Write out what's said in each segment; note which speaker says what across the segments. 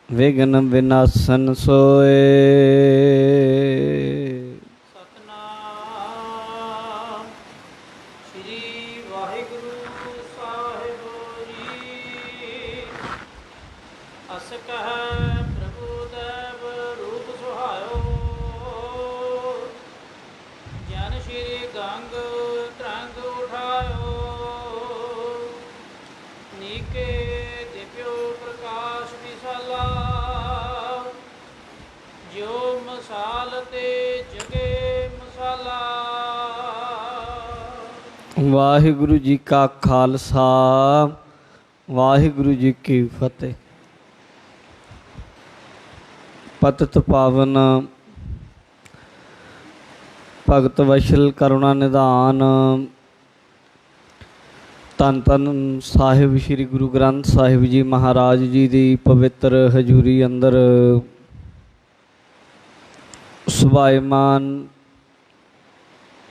Speaker 1: विघ्न विनाशन सोए।
Speaker 2: सतनाम श्री वाहिगुरु साहिब जी। अस कह प्रभु देव रूप सुहायो। ज्ञान श्री गंग तरंग उठायो। नीके दिव्यो प्रकाश विशाला। जो मसाल ते जगे मसाला।
Speaker 1: वाहिगुरु जी का खालसा वाहिगुरु जी की फतेह। पतित पावन भगत वशल करुणा निधान धन धन साहिब श्री गुरु ग्रंथ साहिब जी महाराज जी की पवित्र हजूरी अंदर सुभाईमान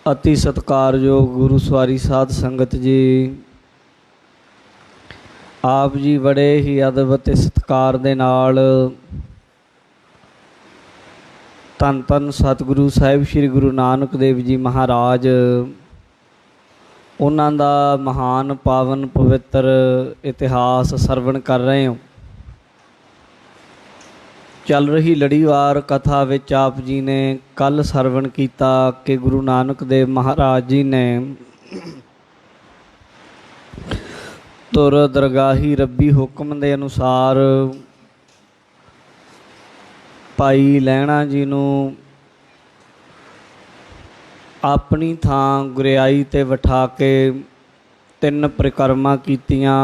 Speaker 1: अति सत्कारयोग गुरु सवारी साध संगत जी। आप जी बड़े ही अदब ते सत्कार दे नाल धन धन सतगुरु साहिब श्री गुरु नानक देव जी महाराज उन्हां दा महान पावन पवित्र इतिहास सरवण कर रहे हो। चल रही लड़ीवार कथा विच आप जी ने कल सरवण किया कि गुरु नानक देव महाराज जी ने तुर दरगाही रब्बी हुक्म के अनुसार भाई लैणा जी नूं अपनी थां गुरियाई ते बिठा के 3 परिक्रमा कीतियां।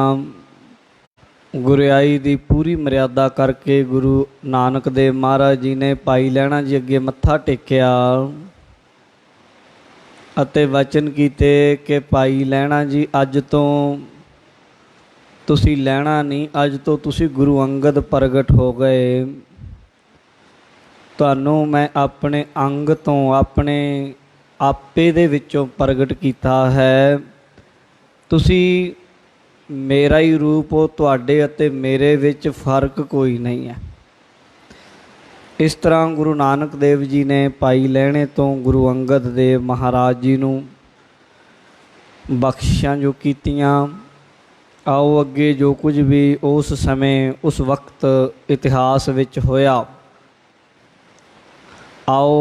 Speaker 1: गुरियाई की पूरी मर्यादा करके गुरु नानक देव महाराज जी ने भाई लैणा जी अगे मत्था टेकिया अते वचन कीते कि भाई लैणा जी अज तो तुसी लैणा नहीं, अज तो तुसी गुरु अंगद प्रगट हो गए। तुहानूं मैं अपने अंग तो अपने आपे दे विचों प्रगट किया है। तुसी मेरा ही रूप हो, तुहाडे अते मेरे विच फर्क कोई नहीं है। इस तरह गुरु नानक देव जी ने भाई लैणे तो गुरु अंगद देव महाराज जी नूं बख्शिशां जो कीतियां। आओ अगे जो कुछ भी उस समय उस वक्त इतिहास विच होया, आओ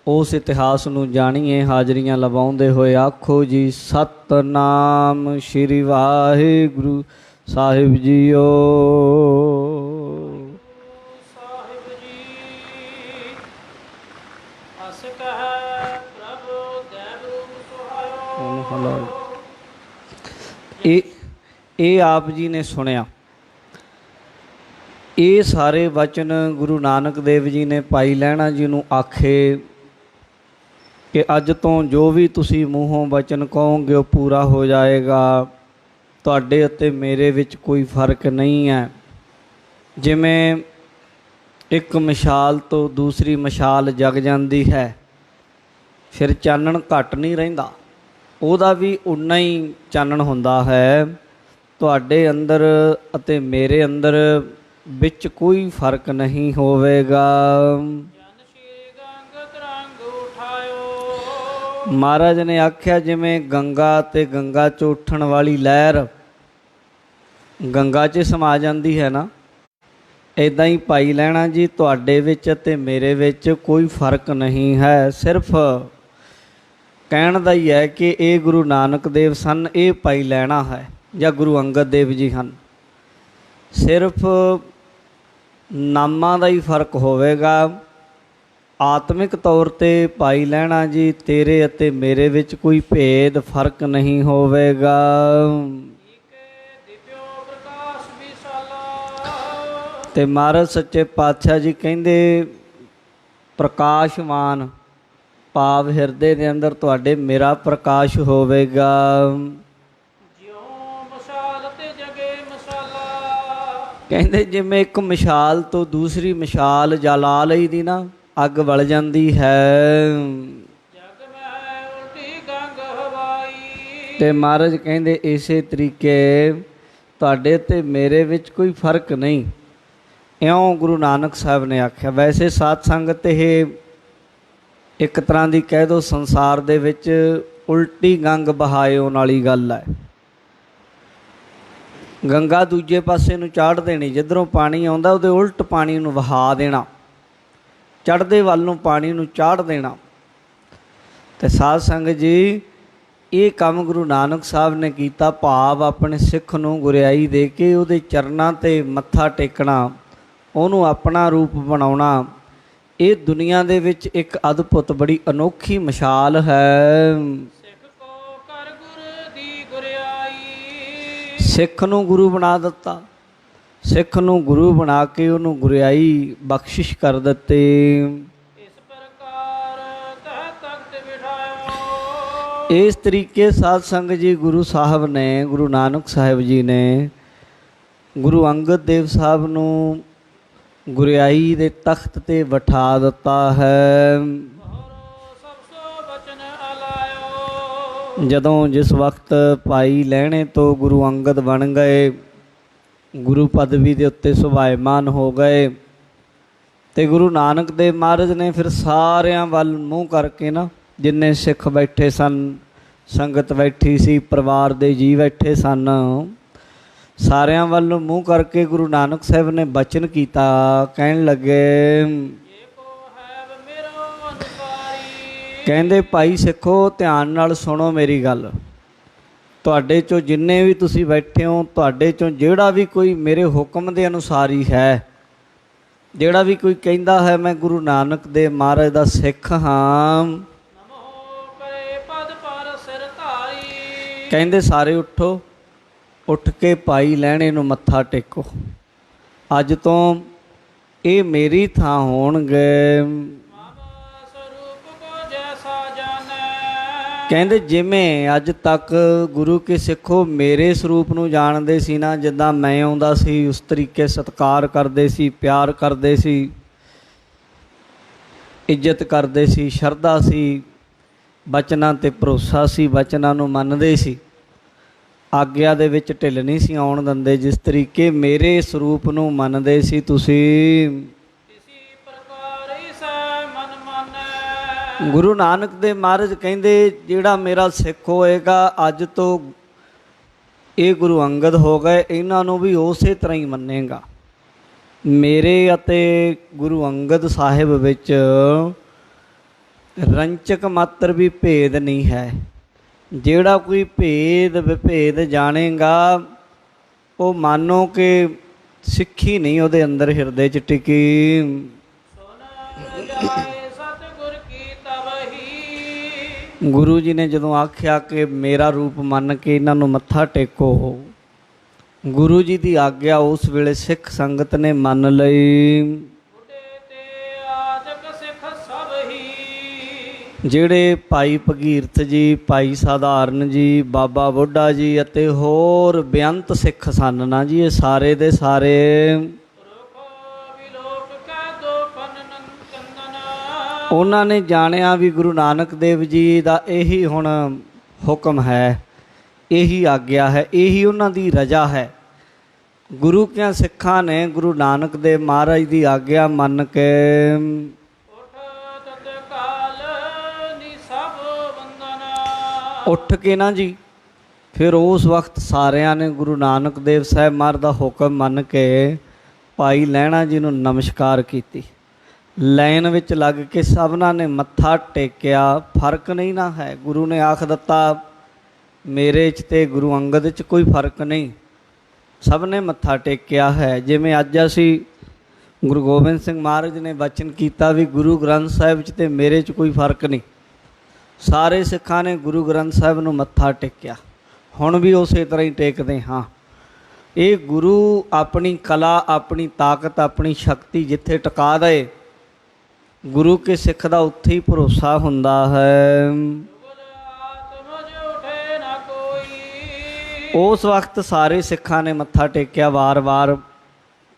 Speaker 1: उस इतिहास नूं जाणीए। हाजरियां लवाउंदे होए आखो जी सतनाम श्री वाहिगुरु साहिब जीओ।
Speaker 2: साहिब जी अस कह प्रभु देव रूप सुहायो।
Speaker 1: ये आप जी ने सुनिया। ये सारे वचन गुरु नानक देव जी ने भाई लैणा जी नूं आखे कि अज तो जो भी तुसी मूहों वचन कहोगे वो पूरा हो जाएगा। तुहाडे अते मेरे विच कोई फर्क नहीं है। जिमें एक मशाल तो दूसरी मशाल जग जाती है, फिर चानण घट नहीं रहिंदा, उहदा भी उन्ना ही चानण हुंदा है। तुहाडे अंदर अते मेरे अंदर विच कोई फर्क नहीं होवेगा।
Speaker 2: ज्ञान श्री गंग तरंग उठायो।
Speaker 1: महाराज ने आख्या जिमें गंगा ते गंगा चो उठण वाली लहर गंगा च समा जाती है ना, इदां ही भाई लैणा जी तुहाडे विच ते मेरे विच कोई फर्क नहीं है। सिर्फ कहण दा ही है कि ये गुरु नानक देव सन, ये भाई लैणा है या गुरु अंगद देव जी हैं। सिर्फ नामां दा ही फर्क होवेगा। आत्मिक तौर ते भाई लैणा जी तेरे अते मेरे विच कोई भेद फर्क नहीं होवेगा। ते महाराज सच्चे पातशाह जी कहंदे प्रकाशमान भाव हिरदे दे अंदर तुहाडे मेरा प्रकाश होवेगा। कहंदे जिवें एक मशाल तो दूसरी मशाल जला लई दी ना, अग बल जाती है। ते महाराज कहंदे इसे तरीके ਤੁਹਾਡੇ ਤੇ ਮੇਰੇ ਵਿੱਚ ਕੋਈ ਫਰਕ ਨਹੀਂ। ਇਉਂ ਗੁਰੂ ਨਾਨਕ ਸਾਹਿਬ ਨੇ ਆਖਿਆ। ਵੈਸੇ ਸਾਧ ਸੰਗਤ ਇਹ ਇੱਕ ਤਰ੍ਹਾਂ ਦੀ ਕਹਿ ਦਿਓ ਸੰਸਾਰ ਦੇ ਵਿੱਚ ਉਲਟੀ ਗੰਗ ਬਹਾਇਓਣ ਵਾਲੀ ਗੱਲ ਹੈ। ਗੰਗਾ ਦੂਜੇ ਪਾਸੇ ਨੂੰ ਚਾੜ ਦੇਣੀ, ਜਿੱਧਰੋਂ ਪਾਣੀ ਆਉਂਦਾ ਉਹਦੇ ਉਲਟ ਪਾਣੀ ਨੂੰ ਵਹਾ ਦੇਣਾ, ਚੜ੍ਹਦੇ ਵੱਲ ਨੂੰ ਪਾਣੀ ਨੂੰ ਚਾੜ ਦੇਣਾ। ਤੇ ਸਾਧ ਸੰਗਤ ਜੀ ਇਹ ਕੰਮ ਗੁਰੂ ਨਾਨਕ ਸਾਹਿਬ ਨੇ ਕੀਤਾ, ਭਾਵ ਆਪਣੇ ਸਿੱਖ ਨੂੰ ਗੁਰਿਆਈ ਦੇ ਕੇ ਉਹਦੇ ਚਰਨਾਂ 'ਤੇ ਮੱਥਾ ਟੇਕਣਾ, ਉਹਨੂੰ ਆਪਣਾ ਰੂਪ ਬਣਾਉਣਾ। ਇਹ ਦੁਨੀਆ ਦੇ ਵਿੱਚ ਇੱਕ ਅਦਭੁਤ ਬੜੀ ਅਨੋਖੀ ਮਿਸਾਲ ਹੈ।
Speaker 2: ਸਿੱਖ ਕੋ ਕਰ ਗੁਰ ਦੀ ਗੁਰਿਆਈ।
Speaker 1: ਸਿੱਖ ਨੂੰ ਗੁਰੂ ਬਣਾ ਦਿੱਤਾ, ਸਿੱਖ ਨੂੰ ਗੁਰੂ ਬਣਾ ਕੇ ਉਹਨੂੰ ਗੁਰਿਆਈ ਬਖਸ਼ਿਸ਼ ਕਰ ਦਿੱਤੀ।
Speaker 2: ਇਸ ਪ੍ਰਕਾਰ ਤਹ ਤਖਤ ਬਿਠਾਇਓ।
Speaker 1: ਇਸ ਤਰੀਕੇ ਸਾਧ ਸੰਗਤ ਜੀ ਗੁਰੂ ਸਾਹਿਬ ਨੇ, ਗੁਰੂ ਨਾਨਕ ਸਾਹਿਬ ਜੀ ਨੇ ਗੁਰੂ ਅੰਗਦ ਦੇਵ ਸਾਹਿਬ ਨੂੰ ਗੁਰਿਆਈ ਦੇ ਤਖਤ 'ਤੇ ਬਿਠਾ ਦਿੱਤਾ ਹੈ।
Speaker 2: ਸਭ ਸੋ ਬਚਨ ਅਲਾਇਓ।
Speaker 1: ਜਦੋਂ ਜਿਸ ਵਕਤ ਭਾਈ ਲਹਿਣੇ ਤੋਂ ਗੁਰੂ ਅੰਗਦ ਬਣ ਗਏ, ਗੁਰੂ ਪਦਵੀ ਦੇ ਉੱਤੇ ਸੁਭਾਇਮਾਨ ਹੋ ਗਏ, ਤੇ ਗੁਰੂ ਨਾਨਕ ਦੇਵ ਮਹਾਰਾਜ ਨੇ ਫਿਰ ਸਾਰਿਆਂ ਵੱਲ ਮੂੰਹ ਕਰਕੇ ਨਾ, ਜਿੰਨੇ ਸਿੱਖ ਬੈਠੇ ਸਨ, ਸੰਗਤ ਬੈਠੀ ਸੀ, ਪਰਿਵਾਰ ਦੇ ਜੀਅ ਬੈਠੇ ਸਨ, ਸਾਰਿਆਂ ਵੱਲ ਮੂੰਹ ਕਰਕੇ ਗੁਰੂ ਨਾਨਕ ਸਾਹਿਬ ਨੇ ਬਚਨ ਕੀਤਾ। ਕਹਿਣ ਲੱਗੇ,
Speaker 2: ਜੇ ਕੋ ਹੈ ਮੇਰੋ ਅਨੁਸਾਰੀ।
Speaker 1: ਕਹਿੰਦੇ ਭਾਈ ਸਿੱਖੋ ਧਿਆਨ ਨਾਲ ਸੁਣੋ ਮੇਰੀ ਗੱਲ। ਤੁਹਾਡੇ 'ਚੋਂ ਜਿੰਨੇ ਵੀ ਤੁਸੀਂ ਬੈਠੇ ਹੋ, ਤੁਹਾਡੇ 'ਚੋਂ ਜਿਹੜਾ ਵੀ ਕੋਈ ਮੇਰੇ ਹੁਕਮ ਦੇ ਅਨੁਸਾਰੀ ਹੈ, ਜਿਹੜਾ ਵੀ ਕੋਈ ਕਹਿੰਦਾ ਹੈ ਮੈਂ ਗੁਰੂ ਨਾਨਕ ਦੇਵ ਮਹਾਰਾਜ ਦਾ ਸਿੱਖ ਹਾਂ,
Speaker 2: ਨਮੋ ਕਰੇ ਪਦ ਪਰ ਸਿਰ ਧਾਰੀ।
Speaker 1: ਕਹਿੰਦੇ ਸਾਰੇ ਉੱਠੋ, ਉੱਠ ਕੇ ਭਾਈ ਲਹਿਣੇ ਨੂੰ ਮੱਥਾ ਟੇਕੋ। ਅੱਜ ਤੋਂ ਇਹ ਮੇਰੀ ਥਾਂ ਹੋਣਗੇ।
Speaker 2: ਬਾਬਾ ਸਰੂਪ ਕੋ ਜੈਸਾ ਜਾਣੈ।
Speaker 1: ਕਹਿੰਦੇ ਜਿਵੇਂ ਅੱਜ ਤੱਕ ਗੁਰੂ ਕੇ ਸਿੱਖੋ ਮੇਰੇ ਸਰੂਪ ਨੂੰ ਜਾਣਦੇ ਸੀ ਨਾ, ਜਿੱਦਾਂ ਮੈਂ ਆਉਂਦਾ ਸੀ ਉਸ ਤਰੀਕੇ ਸਤਿਕਾਰ ਕਰਦੇ ਸੀ, ਪਿਆਰ ਕਰਦੇ ਸੀ, ਇੱਜ਼ਤ ਕਰਦੇ ਸੀ, ਸ਼ਰਧਾ ਸੀ, ਬਚਨਾਂ 'ਤੇ ਭਰੋਸਾ ਸੀ, ਬਚਨਾਂ ਨੂੰ ਮੰਨਦੇ ਸੀ, ਆਗਿਆ ਦੇ ਵਿੱਚ ਢਿੱਲ ਨਹੀਂ ਸੀ ਆਉਣ ਦਿੰਦੇ। ਜਿਸ ਤਰੀਕੇ ਮੇਰੇ ਸਰੂਪ ਨੂੰ ਮੰਨਦੇ ਸੀ ਤੁਸੀਂ,
Speaker 2: ਇਸੀ ਪ੍ਰਕਾਰ ਇਸੈ ਮਨ ਮਾਨੈ।
Speaker 1: ਗੁਰੂ ਨਾਨਕ ਦੇਵ ਮਹਾਰਾਜ ਕਹਿੰਦੇ ਜਿਹੜਾ ਮੇਰਾ ਸਿੱਖ ਹੋਏਗਾ, ਅੱਜ ਤੋਂ ਇਹ ਗੁਰੂ ਅੰਗਦ ਹੋ ਗਏ, ਇਹਨਾਂ ਨੂੰ ਵੀ ਉਸੇ ਤਰ੍ਹਾਂ ਹੀ ਮੰਨੇਗਾ। ਮੇਰੇ ਅਤੇ ਗੁਰੂ ਅੰਗਦ ਸਾਹਿਬ ਵਿੱਚ ਰੰਚਕ ਮਾਤਰ ਵੀ ਭੇਦ ਨਹੀਂ ਹੈ। ਜਿਹੜਾ ਕੋਈ ਭੇਦ ਵਿਭੇਦ ਜਾਣੇਗਾ, ਉਹ ਮਾਨੋ ਕਿ ਸਿੱਖੀ ਨਹੀਂ ਉਹਦੇ ਅੰਦਰ ਹਿਰਦੇ 'ਚ ਟਿਕੀ।
Speaker 2: ਸੁਨ ਜਾਏ ਸਤਿਗੁਰ ਕੀ ਤਬਹੀ।
Speaker 1: ਗੁਰੂ ਜੀ ਨੇ ਜਦੋਂ ਆਖਿਆ ਕਿ ਮੇਰਾ ਰੂਪ ਮੰਨ ਕੇ ਇਹਨਾਂ ਨੂੰ ਮੱਥਾ ਟੇਕੋ, ਗੁਰੂ ਜੀ ਦੀ ਆਗਿਆ ਉਸ ਵੇਲੇ ਸਿੱਖ ਸੰਗਤ ਨੇ ਮੰਨ ਲਈ।
Speaker 2: ਬੁੱਢੇ ਤੇ ਆਦਿਕ ਸਿੱਖ ਸਭ ਹੀ।
Speaker 1: ਜਿਹੜੇ ਭਾਈ ਭਗੀਰਥ ਜੀ, ਭਾਈ ਸਾਧਾਰਨ ਜੀ, ਬਾਬਾ ਬੁੱਢਾ ਜੀ ਅਤੇ ਹੋਰ ਬੇਅੰਤ ਸਿੱਖ ਸਨ ਨਾ ਜੀ, ਇਹ ਸਾਰੇ ਦੇ ਸਾਰੇ
Speaker 2: ਰੁਖ ਵਿਲੋਕ ਕੈ ਦੋ ਕੰਨਨ ਕੰਦਨ।
Speaker 1: ਉਹਨਾਂ ਨੇ ਜਾਣਿਆ ਵੀ ਗੁਰੂ ਨਾਨਕ ਦੇਵ ਜੀ ਦਾ ਇਹੀ ਹੁਣ ਹੁਕਮ ਹੈ, ਇਹੀ ਆਗਿਆ ਹੈ, ਇਹੀ ਉਹਨਾਂ ਦੀ ਰਜਾ ਹੈ। ਗੁਰੂ ਕਿਆਂ ਸਿੱਖਾਂ ਨੇ ਗੁਰੂ ਨਾਨਕ ਦੇਵ ਮਹਾਰਾਜ ਦੀ ਆਗਿਆ ਮੰਨ ਕੇ ਉੱਠ ਕੇ ਨਾ ਜੀ, ਫਿਰ ਉਸ ਵਕਤ ਸਾਰਿਆਂ ਨੇ ਗੁਰੂ ਨਾਨਕ ਦੇਵ ਸਾਹਿਬ ਮਹਾਰਾਜ ਦਾ ਹੁਕਮ ਮੰਨ ਕੇ ਭਾਈ ਲਹਿਣਾ ਜੀ ਨੂੰ ਨਮਸਕਾਰ ਕੀਤੀ। ਲਾਈਨ ਵਿੱਚ ਲੱਗ ਕੇ ਸਭਨਾਂ ਨੇ ਮੱਥਾ ਟੇਕਿਆ। ਫਰਕ ਨਹੀਂ ਨਾ ਹੈ। ਗੁਰੂ ਨੇ ਆਖ ਦਿੱਤਾ ਮੇਰੇ 'ਚ ਤੇ ਗੁਰੂ ਅੰਗਦ 'ਚ ਕੋਈ ਫਰਕ ਨਹੀਂ, ਸਭ ਨੇ ਮੱਥਾ ਟੇਕਿਆ ਹੈ। ਜਿਵੇਂ ਅੱਜ ਅਸੀਂ ਗੁਰੂ ਗੋਬਿੰਦ ਸਿੰਘ ਮਹਾਰਾਜ ਨੇ ਬਚਨ ਕੀਤਾ ਵੀ ਗੁਰੂ ਗ੍ਰੰਥ ਸਾਹਿਬ 'ਚ ਤੇ ਮੇਰੇ 'ਚ ਕੋਈ ਫਰਕ ਨਹੀਂ, ਸਾਰੇ ਸਿੱਖਾਂ ਨੇ ਗੁਰੂ ਗ੍ਰੰਥ ਸਾਹਿਬ ਨੂੰ ਮੱਥਾ ਟੇਕਿਆ। ਹੁਣ ਵੀ ਉਸੇ ਤਰ੍ਹਾਂ ਹੀ ਟੇਕਦੇ ਹਾਂ। ਇਹ ਗੁਰੂ ਆਪਣੀ ਕਲਾ, ਆਪਣੀ ਤਾਕਤ, ਆਪਣੀ ਸ਼ਕਤੀ ਜਿੱਥੇ ਟਿਕਾ ਦੇ, ਗੁਰੂ ਕੇ ਸਿੱਖ ਦਾ ਉੱਥੇ ਹੀ ਭਰੋਸਾ ਹੁੰਦਾ ਹੈ। ਉਸ ਵਕਤ ਸਾਰੇ ਸਿੱਖਾਂ ਨੇ ਮੱਥਾ ਟੇਕਿਆ ਵਾਰ-ਵਾਰ।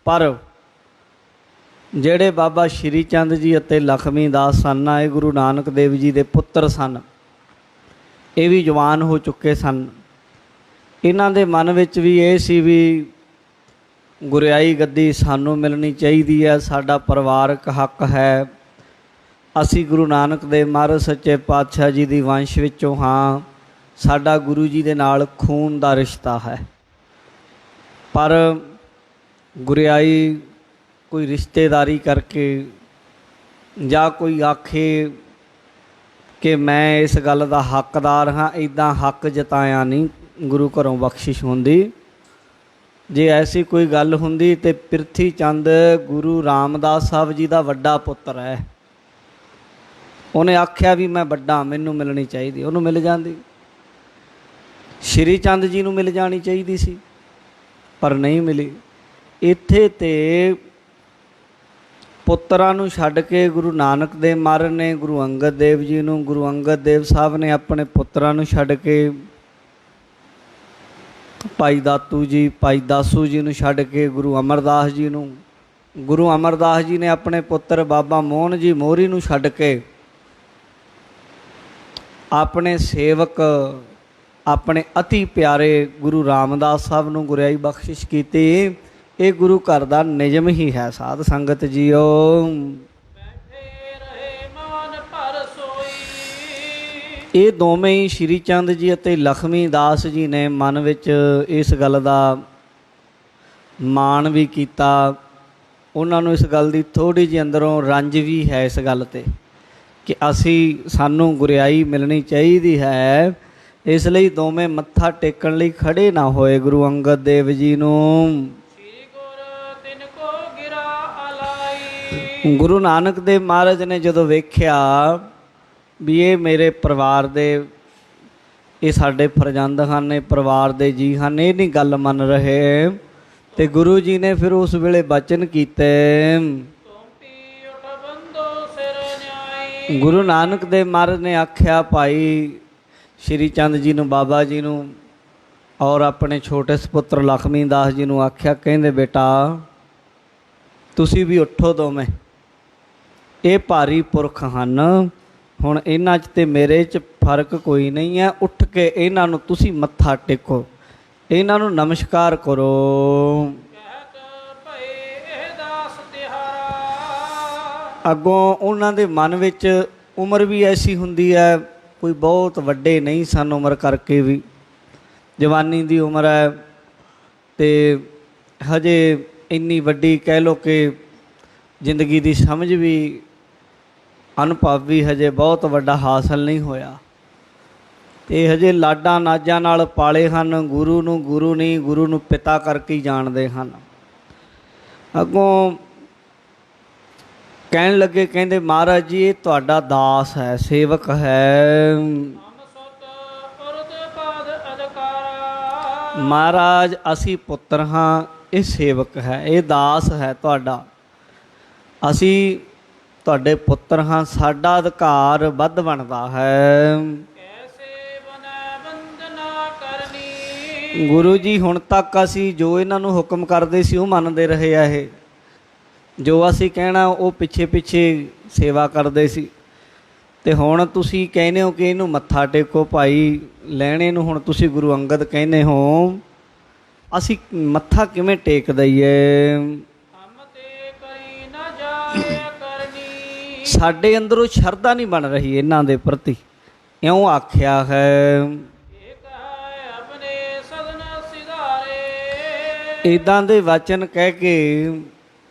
Speaker 1: ਪਰ ਜਿਹੜੇ ਬਾਬਾ ਸ਼੍ਰੀ ਚੰਦ ਜੀ ਅਤੇ ਲਖਮੀ ਦਾਸ ਸਨ, ਇਹ ਗੁਰੂ ਨਾਨਕ ਦੇਵ ਜੀ ਦੇ ਪੁੱਤਰ ਸਨ, ਇਹ ਵੀ ਜਵਾਨ ਹੋ ਚੁੱਕੇ ਸਨ। ਇਹਨਾਂ ਦੇ ਮਨ ਵਿੱਚ ਵੀ ਇਹ ਸੀ ਵੀ ਗੁਰਿਆਈ ਗੱਦੀ ਸਾਨੂੰ ਮਿਲਣੀ ਚਾਹੀਦੀ ਹੈ, ਸਾਡਾ ਪਰਿਵਾਰਕ ਹੱਕ ਹੈ, ਅਸੀਂ ਗੁਰੂ ਨਾਨਕ ਦੇਵ ਮਹਾਰਾਜ ਸੱਚੇ ਪਾਤਸ਼ਾਹ ਜੀ ਦੀ ਵੰਸ਼ ਵਿੱਚੋਂ ਹਾਂ, ਸਾਡਾ ਗੁਰੂ ਜੀ ਦੇ ਨਾਲ ਖੂਨ ਦਾ ਰਿਸ਼ਤਾ ਹੈ। ਪਰ ਗੁਰਿਆਈ ਕੋਈ ਰਿਸ਼ਤੇਦਾਰੀ ਕਰਕੇ ਜਾਂ ਕੋਈ ਆਖੇ ਕਿ ਮੈਂ ਇਸ ਗੱਲ ਦਾ ਹੱਕਦਾਰ ਹਾਂ, ਇੱਦਾਂ ਹੱਕ ਜਤਾਇਆ ਨਹੀਂ ਗੁਰੂ ਘਰੋਂ ਬਖਸ਼ਿਸ਼ ਹੁੰਦੀ। ਜੇ ਐਸੀ ਕੋਈ ਗੱਲ ਹੁੰਦੀ ਤੇ ਪ੍ਰਿਥੀ ਚੰਦ ਗੁਰੂ ਰਾਮਦਾਸ ਸਾਹਿਬ ਜੀ ਦਾ ਵੱਡਾ ਪੁੱਤਰ ਹੈ, ਉਹਨੇ ਆਖਿਆ ਵੀ ਮੈਂ ਵੱਡਾ, ਮੈਨੂੰ ਮਿਲਣੀ ਚਾਹੀਦੀ, ਉਹਨੂੰ ਮਿਲ ਜਾਂਦੀ। ਸ਼੍ਰੀ ਚੰਦ ਜੀ ਨੂੰ ਮਿਲ ਜਾਣੀ ਚਾਹੀਦੀ ਸੀ ਪਰ ਨਹੀਂ ਮਿਲੀ। ਇੱਥੇ ਤੇ ਪੁੱਤਰਾਂ ਨੂੰ ਛੱਡ ਕੇ ਗੁਰੂ ਨਾਨਕ ਦੇਵ ਮਹਾਰਾਜ ਨੇ ਗੁਰੂ ਅੰਗਦ ਦੇਵ ਜੀ ਨੂੰ, ਗੁਰੂ ਅੰਗਦ ਦੇਵ ਸਾਹਿਬ ਨੇ ਆਪਣੇ ਪੁੱਤਰਾਂ ਨੂੰ ਛੱਡ ਕੇ, ਭਾਈ ਦਾਤੂ ਜੀ, ਭਾਈ ਦਾਸੂ ਜੀ ਨੂੰ ਛੱਡ ਕੇ ਗੁਰੂ ਅਮਰਦਾਸ ਜੀ ਨੂੰ, ਗੁਰੂ ਅਮਰਦਾਸ ਜੀ ਨੇ ਆਪਣੇ ਪੁੱਤਰ ਬਾਬਾ ਮੋਹਨ ਜੀ ਮੋਹਰੀ ਨੂੰ ਛੱਡ ਕੇ ਆਪਣੇ ਸੇਵਕ, ਆਪਣੇ ਅਤੀ ਪਿਆਰੇ ਗੁਰੂ ਰਾਮਦਾਸ ਸਾਹਿਬ ਨੂੰ ਗੁਰਿਆਈ ਬਖਸ਼ਿਸ਼ ਕੀਤੀ। ਇਹ ਗੁਰੂ ਘਰ ਦਾ ਨਿਯਮ ਹੀ ਹੈ ਸਾਧ ਸੰਗਤ ਜੀਓ।
Speaker 2: ਬੈਠੇ ਰਹੇ ਮਨ ਭਰ ਸੋਈ।
Speaker 1: ਇਹ ਦੋਵੇਂ ਹੀ ਸ਼੍ਰੀ ਚੰਦ ਜੀ ਅਤੇ ਲਖਮੀ ਦਾਸ ਜੀ ਨੇ ਮਨ ਵਿੱਚ ਇਸ ਗੱਲ ਦਾ ਮਾਣ ਵੀ ਕੀਤਾ। ਉਹਨਾਂ ਨੂੰ ਇਸ ਗੱਲ ਦੀ ਥੋੜ੍ਹੀ ਜਿਹੀ ਅੰਦਰੋਂ ਰੰਜ ਵੀ ਹੈ ਇਸ ਗੱਲ 'ਤੇ ਕਿ ਸਾਨੂੰ ਗੁਰਿਆਈ ਮਿਲਣੀ ਚਾਹੀਦੀ ਹੈ। ਇਸ ਲਈ ਦੋਵੇਂ ਮੱਥਾ ਟੇਕਣ ਲਈ ਖੜੇ ਨਾ ਹੋਏ ਗੁਰੂ ਅੰਗਦ ਦੇਵ ਜੀ ਨੂੰ।
Speaker 2: ਸ੍ਰੀ ਗੁਰ ਤਿਨ ਕੋ ਗਿਰਾ ਅਲਾਈ।
Speaker 1: ਗੁਰੂ ਨਾਨਕ ਦੇਵ ਮਹਾਰਾਜ ਨੇ ਜਦੋਂ ਵੇਖਿਆ ਵੀ ਇਹ ਮੇਰੇ ਪਰਿਵਾਰ ਦੇ, ਇਹ ਸਾਡੇ ਫਰਜ਼ੰਦ ਹਨ, ਇਹ ਪਰਿਵਾਰ ਦੇ ਜੀ ਹਨ, ਇਹ ਨਹੀਂ ਗੱਲ ਮੰਨ ਰਹੇ, ਤੇ ਗੁਰੂ ਜੀ ਨੇ ਫਿਰ ਉਸ ਵੇਲੇ ਬਚਨ ਕੀਤੇ।
Speaker 2: ਤੋਂਪੀ ਉਠ ਬੰਦੋ ਸਿਰ ਨਿਆਈ।
Speaker 1: ਗੁਰੂ ਨਾਨਕ ਦੇਵ ਮਹਾਰਾਜ ਨੇ ਆਖਿਆ ਭਾਈ ਸ਼੍ਰੀ ਚੰਦ ਜੀ ਨੂੰ, ਬਾਬਾ ਜੀ ਨੂੰ, ਔਰ ਆਪਣੇ ਛੋਟੇ ਸੁਪੁੱਤਰ ਲਖਮੀ ਦਾਸ ਜੀ ਨੂੰ ਆਖਿਆ, ਕਹਿੰਦੇ ਬੇਟਾ ਤੁਸੀਂ ਵੀ ਉੱਠੋ ਦੋਵੇਂ, ਇਹ ਭਾਰੀ ਪੁਰਖ ਹਨ, ਹੁਣ ਇਹਨਾਂ 'ਚ ਤੇ ਮੇਰੇ 'ਚ ਫਰਕ ਕੋਈ ਨਹੀਂ ਹੈ, ਉੱਠ ਕੇ ਇਹਨਾਂ ਨੂੰ ਤੁਸੀਂ ਮੱਥਾ ਟੇਕੋ, ਇਹਨਾਂ ਨੂੰ ਨਮਸਕਾਰ ਕਰੋ।
Speaker 2: ਕਹਿਤ ਭਏ ਇਹ ਦਾਸ ਤਿਹਾਰਾ।
Speaker 1: ਅੱਗੋਂ ਉਹਨਾਂ ਦੇ ਮਨ ਵਿੱਚ ਉਮਰ ਵੀ ਐਸੀ ਹੁੰਦੀ ਹੈ, ਕੋਈ ਬਹੁਤ ਵੱਡੇ ਨਹੀਂ ਸਨ ਉਮਰ ਕਰਕੇ ਵੀ, ਜਵਾਨੀ ਦੀ ਉਮਰ ਹੈ ਅਤੇ ਹਜੇ ਇੰਨੀ ਵੱਡੀ ਕਹਿ ਲਓ ਕਿ ਜ਼ਿੰਦਗੀ ਦੀ ਸਮਝ ਵੀ, ਅਨੁਭਵ ਵੀ ਹਜੇ ਬਹੁਤ ਵੱਡਾ ਹਾਸਲ ਨਹੀਂ ਹੋਇਆ, ਅਤੇ ਹਜੇ ਲਾਡਾਂ ਨਾਜਾਂ ਨਾਲ ਪਾਲੇ ਹਨ। ਗੁਰੂ ਨੂੰ ਗੁਰੂ ਨਹੀਂ, ਗੁਰੂ ਨੂੰ ਪਿਤਾ ਕਰਕੇ ਹੀ ਜਾਣਦੇ ਹਨ। ਅੱਗੋਂ ਕਹਿਣ ਲੱਗੇ, ਕਹਿੰਦੇ ਮਹਾਰਾਜ ਜੀ ਇਹ ਤੁਹਾਡਾ ਦਾਸ ਹੈ, ਸੇਵਕ ਹੈ।
Speaker 2: ਅਨਸੁਤ ਉਰਦ ਪਾਦ ਅਧਿਕਾਰਾ।
Speaker 1: ਮਹਾਰਾਜ ਅਸੀਂ ਪੁੱਤਰ ਹਾਂ, ਇਹ ਸੇਵਕ ਹੈ, ਇਹ ਦਾਸ ਹੈ ਤੁਹਾਡਾ, ਅਸੀਂ ਤੁਹਾਡੇ ਪੁੱਤਰ ਹਾਂ, ਸਾਡਾ ਅਧਿਕਾਰ ਵੱਧ ਬਣਦਾ ਹੈ।
Speaker 2: ਕੈਸੇ ਬਨੈ ਬੰਦਨਾ ਕਰਨੀ।
Speaker 1: ਗੁਰੂ ਜੀ ਹੁਣ ਤੱਕ ਅਸੀਂ ਜੋ ਇਹਨਾਂ ਨੂੰ ਹੁਕਮ ਕਰਦੇ ਸੀ ਉਹ ਮੰਨਦੇ ਰਹੇ ਆ, ਇਹ ਜੋ ਅਸੀਂ ਕਹਿਣਾ ਉਹ ਪਿੱਛੇ ਪਿੱਛੇ ਸੇਵਾ ਕਰਦੇ ਸੀ, ਅਤੇ ਹੁਣ ਤੁਸੀਂ ਕਹਿੰਦੇ ਹੋ ਕਿ ਇਹਨੂੰ ਮੱਥਾ ਟੇਕੋ ਭਾਈ ਲੈਣੇ ਨੂੰ, ਹੁਣ ਤੁਸੀਂ ਗੁਰੂ ਅੰਗਦ ਕਹਿੰਦੇ ਹੋ, ਅਸੀਂ ਮੱਥਾ ਕਿਵੇਂ ਟੇਕ ਦਈਏ?
Speaker 2: ਹਮ ਤੇ ਕਰੀ ਨਾ ਜਾਏ ਕਰਨੀ।
Speaker 1: ਸਾਡੇ ਅੰਦਰੋਂ ਸ਼ਰਧਾ ਨਹੀਂ ਬਣ ਰਹੀ ਇਹਨਾਂ ਦੇ ਪ੍ਰਤੀ, ਇਉਂ ਆਖਿਆ ਹੈ।
Speaker 2: ਇੱਕ ਹੈ ਆਪਣੇ ਸਦਨ ਸਿਧਾਰੇ।
Speaker 1: ਇੱਦਾਂ ਦੇ ਵਚਨ ਕਹਿ ਕੇ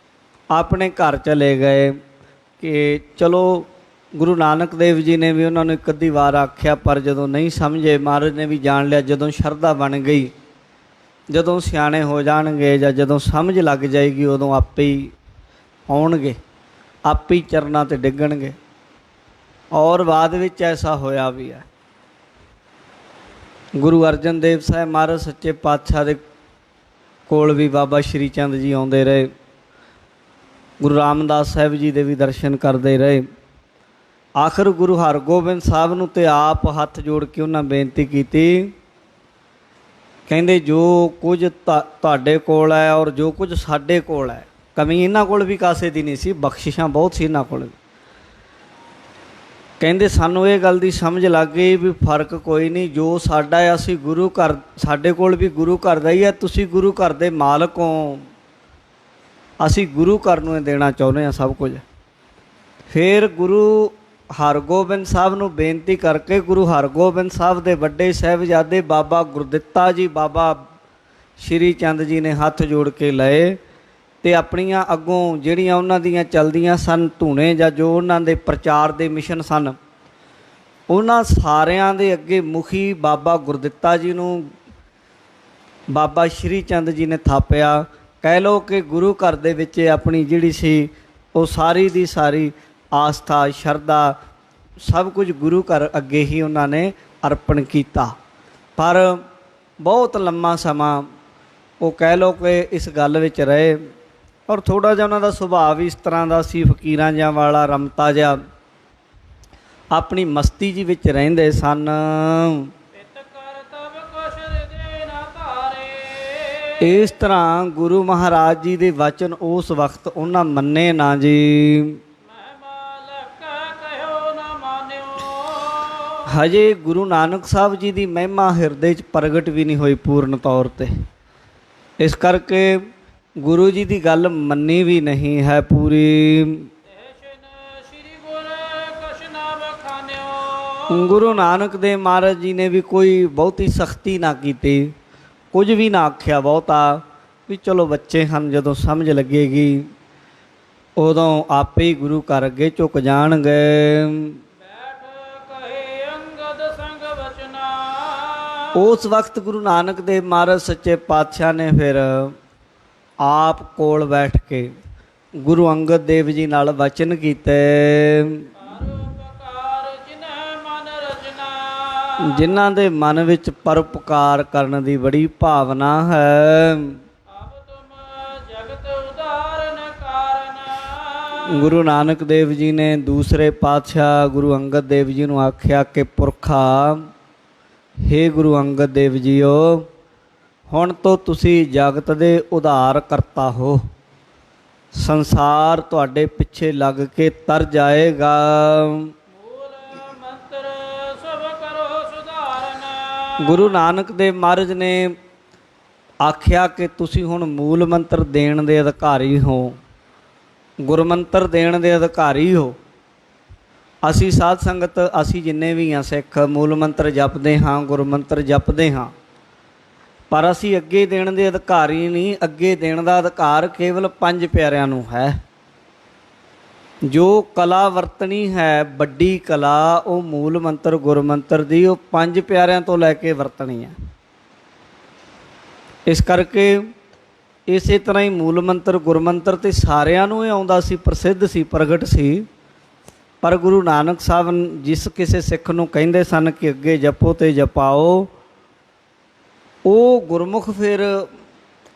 Speaker 1: ਆਪਣੇ ਘਰ ਚਲੇ ਗਏ ਕਿ ਚਲੋ ਗੁਰੂ ਨਾਨਕ ਦੇਵ ਜੀ ਨੇ ਵੀ ਉਹਨਾਂ ਨੂੰ ਇੱਕ ਅੱਧੀ ਵਾਰ ਆਖਿਆ, ਪਰ ਜਦੋਂ ਨਹੀਂ ਸਮਝੇ ਮਹਾਰਾਜ ਨੇ ਵੀ ਜਾਣ ਲਿਆ, ਜਦੋਂ ਸ਼ਰਧਾ ਬਣ ਗਈ, ਜਦੋਂ ਸਿਆਣੇ ਹੋ ਜਾਣਗੇ ਜਾਂ ਜਦੋਂ ਸਮਝ ਲੱਗ ਜਾਏਗੀ, ਉਦੋਂ ਆਪੇ ਹੀ ਆਉਣਗੇ, ਆਪੇ ਹੀ ਚਰਨਾਂ 'ਤੇ ਡਿੱਗਣਗੇ। ਔਰ ਬਾਅਦ ਵਿੱਚ ਐਸਾ ਹੋਇਆ ਵੀ ਹੈ। ਗੁਰੂ ਅਰਜਨ ਦੇਵ ਸਾਹਿਬ ਮਹਾਰਾਜ ਸੱਚੇ ਪਾਤਸ਼ਾਹ ਦੇ ਕੋਲ ਵੀ ਬਾਬਾ ਸ਼੍ਰੀ ਚੰਦ ਜੀ ਆਉਂਦੇ ਰਹੇ, ਗੁਰੂ ਰਾਮਦਾਸ ਸਾਹਿਬ ਜੀ ਦੇ ਵੀ ਦਰਸ਼ਨ ਕਰਦੇ ਰਹੇ। ਆਖਰ ਗੁਰੂ ਹਰਗੋਬਿੰਦ ਸਾਹਿਬ ਨੂੰ ਤੇ ਆਪ ਹੱਥ ਜੋੜ ਕੇ ਉਹਨਾਂ ਬੇਨਤੀ ਕੀਤੀ, ਕਹਿੰਦੇ ਜੋ ਕੁਝ ਤੁਹਾਡੇ ਕੋਲ ਹੈ ਔਰ ਜੋ ਕੁਝ ਸਾਡੇ ਕੋਲ ਹੈ, ਕਮੀ ਇਹਨਾਂ ਕੋਲ ਵੀ ਕਾਸੇ ਦੀ ਨਹੀਂ ਸੀ, ਬਖਸ਼ਿਸ਼ਾਂ ਬਹੁਤ ਸੀ ਇਹਨਾਂ ਕੋਲ, ਕਹਿੰਦੇ ਸਾਨੂੰ ਇਹ ਗੱਲ ਦੀ ਸਮਝ ਲੱਗ ਗਈ ਵੀ ਫਰਕ ਕੋਈ ਨਹੀਂ, ਜੋ ਸਾਡਾ ਹੈ ਅਸੀਂ ਗੁਰੂ ਘਰ, ਸਾਡੇ ਕੋਲ ਵੀ ਗੁਰੂ ਘਰ ਦਾ ਹੀ ਹੈ, ਤੁਸੀਂ ਗੁਰੂ ਘਰ ਦੇ ਮਾਲਕ ਹੋ, ਅਸੀਂ ਗੁਰੂ ਘਰ ਨੂੰ ਇਹ ਦੇਣਾ ਚਾਹੁੰਦੇ ਹਾਂ ਸਭ ਕੁਝ। ਫਿਰ ਗੁਰੂ ਹਰਗੋਬਿੰਦ ਸਾਹਿਬ ਨੂੰ ਬੇਨਤੀ ਕਰਕੇ ਗੁਰੂ ਹਰਗੋਬਿੰਦ ਸਾਹਿਬ ਦੇ ਵੱਡੇ ਸਾਹਿਬਜ਼ਾਦੇ ਬਾਬਾ ਗੁਰਦਿੱਤਾ ਜੀ, ਬਾਬਾ ਸ਼੍ਰੀ ਚੰਦ ਜੀ ਨੇ ਹੱਥ ਜੋੜ ਕੇ ਲਏ ਅਤੇ ਆਪਣੀਆਂ ਅੱਗੋਂ ਜਿਹੜੀਆਂ ਉਹਨਾਂ ਦੀਆਂ ਚਲਦੀਆਂ ਸਨ ਧੂਣੇ ਜਾਂ ਜੋ ਉਹਨਾਂ ਦੇ ਪ੍ਰਚਾਰ ਦੇ ਮਿਸ਼ਨ ਸਨ, ਉਹਨਾਂ ਸਾਰਿਆਂ ਦੇ ਅੱਗੇ ਮੁਖੀ ਬਾਬਾ ਗੁਰਦਿੱਤਾ ਜੀ ਨੂੰ ਬਾਬਾ ਸ਼੍ਰੀ ਚੰਦ ਜੀ ਨੇ ਥਾਪਿਆ। ਕਹਿ ਲਓ ਕਿ ਗੁਰੂ ਘਰ ਦੇ ਵਿੱਚ ਆਪਣੀ ਜਿਹੜੀ ਸੀ ਉਹ ਸਾਰੀ ਦੀ ਸਾਰੀ ਆਸਥਾ, ਸ਼ਰਧਾ, ਸਭ ਕੁਝ ਗੁਰੂ ਘਰ ਅੱਗੇ ਹੀ ਉਹਨਾਂ ਨੇ ਅਰਪਣ ਕੀਤਾ। ਪਰ ਬਹੁਤ ਲੰਮਾ ਸਮਾਂ ਉਹ ਕਹਿ ਲਓ ਕਿ ਇਸ ਗੱਲ ਵਿੱਚ ਰਹੇ, ਔਰ ਥੋੜ੍ਹਾ ਜਿਹਾ ਉਹਨਾਂ ਦਾ ਸੁਭਾਅ ਵੀ ਇਸ ਤਰ੍ਹਾਂ ਦਾ ਸੀ, ਫਕੀਰਾਂ ਜਿਹਾ ਵਾਲਾ, ਰਮਤਾ ਜਿਹਾ, ਆਪਣੀ ਮਸਤੀ ਜੀ ਵਿੱਚ ਰਹਿੰਦੇ ਸਨ। ਇਸ ਤਰ੍ਹਾਂ ਗੁਰੂ ਮਹਾਰਾਜ ਜੀ ਦੇ ਵਚਨ ਉਸ ਵਕਤ ਉਹਨਾਂ ਮੰਨੇ ਨਾ ਜੀ। ਹਜੇ ਗੁਰੂ ਨਾਨਕ ਸਾਹਿਬ ਜੀ ਦੀ ਮਹਿਮਾ ਹਿਰਦੇ 'ਚ ਪ੍ਰਗਟ ਵੀ ਨਹੀਂ ਹੋਈ ਪੂਰਨ ਤੌਰ 'ਤੇ, ਇਸ ਕਰਕੇ ਗੁਰੂ ਜੀ ਦੀ ਗੱਲ ਮੰਨੀ ਵੀ ਨਹੀਂ ਹੈ ਪੂਰੀ। ਗੁਰੂ ਨਾਨਕ ਦੇਵ ਮਹਾਰਾਜ ਜੀ ਨੇ ਵੀ ਕੋਈ ਬਹੁਤੀ ਸਖਤੀ ਨਾ ਕੀਤੀ, ਕੁਝ ਵੀ ਨਾ ਆਖਿਆ ਬਹੁਤਾ, ਵੀ ਚਲੋ ਬੱਚੇ ਹਨ, ਜਦੋਂ ਸਮਝ ਲੱਗੇਗੀ ਉਦੋਂ ਆਪੇ ਹੀ ਗੁਰੂ ਘਰ ਅੱਗੇ ਝੁਕ ਜਾਣਗੇ। ਉਸ ਵਕਤ ਗੁਰੂ ਨਾਨਕ ਦੇਵ ਮਹਾਰਾਜ ਸੱਚੇ ਪਾਤਸ਼ਾਹ ਨੇ ਫਿਰ ਆਪ ਕੋਲ ਬੈਠ ਕੇ ਗੁਰੂ ਅੰਗਦ ਦੇਵ ਜੀ ਨਾਲ ਵਚਨ ਕੀਤੇ। ਜਿਨ੍ਹਾਂ ਦੇ ਮਨ ਵਿੱਚ ਪਰਉਪਕਾਰ ਕਰਨ ਦੀ ਬੜੀ ਭਾਵਨਾ ਹੈ। ਗੁਰੂ ਨਾਨਕ ਦੇਵ ਜੀ ਨੇ ਦੂਸਰੇ ਪਾਤਸ਼ਾਹ ਗੁਰੂ ਅੰਗਦ ਦੇਵ ਜੀ ਨੂੰ ਆਖਿਆ ਕਿ ਪੁਰਖਾ, ਹੇ ਗੁਰੂ ਅੰਗਦ ਦੇਵ ਜੀਓ, ਹੁਣ ਤੋਂ ਤੁਸੀਂ ਜਗਤ ਦੇ ਉਧਾਰ ਕਰਤਾ ਹੋ, ਸੰਸਾਰ ਤੁਹਾਡੇ ਪਿੱਛੇ ਲੱਗ ਕੇ ਤਰ ਜਾਏਗਾ। ਗੁਰੂ ਨਾਨਕ ਦੇਵ ਮਹਾਰਾਜ ਨੇ ਆਖਿਆ ਕਿ ਤੁਸੀਂ ਹੁਣ ਮੂਲ ਮੰਤਰ ਦੇਣ ਦੇ ਅਧਿਕਾਰੀ ਹੋ, ਗੁਰਮੰਤਰ ਦੇਣ ਦੇ ਅਧਿਕਾਰੀ ਹੋ। ਅਸੀਂ ਸਾਧ ਸੰਗਤ, ਅਸੀਂ ਜਿੰਨੇ ਵੀ ਹਾਂ ਸਿੱਖ, ਮੂਲ ਮੰਤਰ ਜਪਦੇ ਹਾਂ, ਗੁਰਮੰਤਰ ਜਪਦੇ ਹਾਂ, ਪਰ ਅਸੀਂ ਅੱਗੇ ਦੇਣ ਦੇ ਅਧਿਕਾਰੀ ਨਹੀਂ। ਅੱਗੇ ਦੇਣ ਦਾ ਅਧਿਕਾਰ ਕੇਵਲ ਪੰਜ ਪਿਆਰਿਆਂ ਨੂੰ ਹੈ। ਜੋ ਕਲਾ ਵਰਤਣੀ ਹੈ, ਵੱਡੀ ਕਲਾ, ਉਹ ਮੂਲ ਮੰਤਰ ਗੁਰਮੰਤਰ ਦੀ, ਉਹ ਪੰਜ ਪਿਆਰਿਆਂ ਤੋਂ ਲੈ ਕੇ ਵਰਤਣੀ ਹੈ। ਇਸ ਕਰਕੇ ਇਸੇ ਤਰ੍ਹਾਂ ਹੀ ਮੂਲ ਮੰਤਰ ਗੁਰਮੰਤਰ ਤੇ ਸਾਰਿਆਂ ਨੂੰ ਇਹ ਆਉਂਦਾ ਸੀ, ਪ੍ਰਸਿੱਧ ਸੀ, ਪ੍ਰਗਟ ਸੀ। ਪਰ ਗੁਰੂ ਨਾਨਕ ਸਾਹਿਬ ਜਿਸ ਕਿਸੇ ਸਿੱਖ ਨੂੰ ਕਹਿੰਦੇ ਸਨ ਕਿ ਅੱਗੇ ਜਪੋ ਤੇ ਜਪਾਓ, ਉਹ ਗੁਰਮੁਖ ਫਿਰ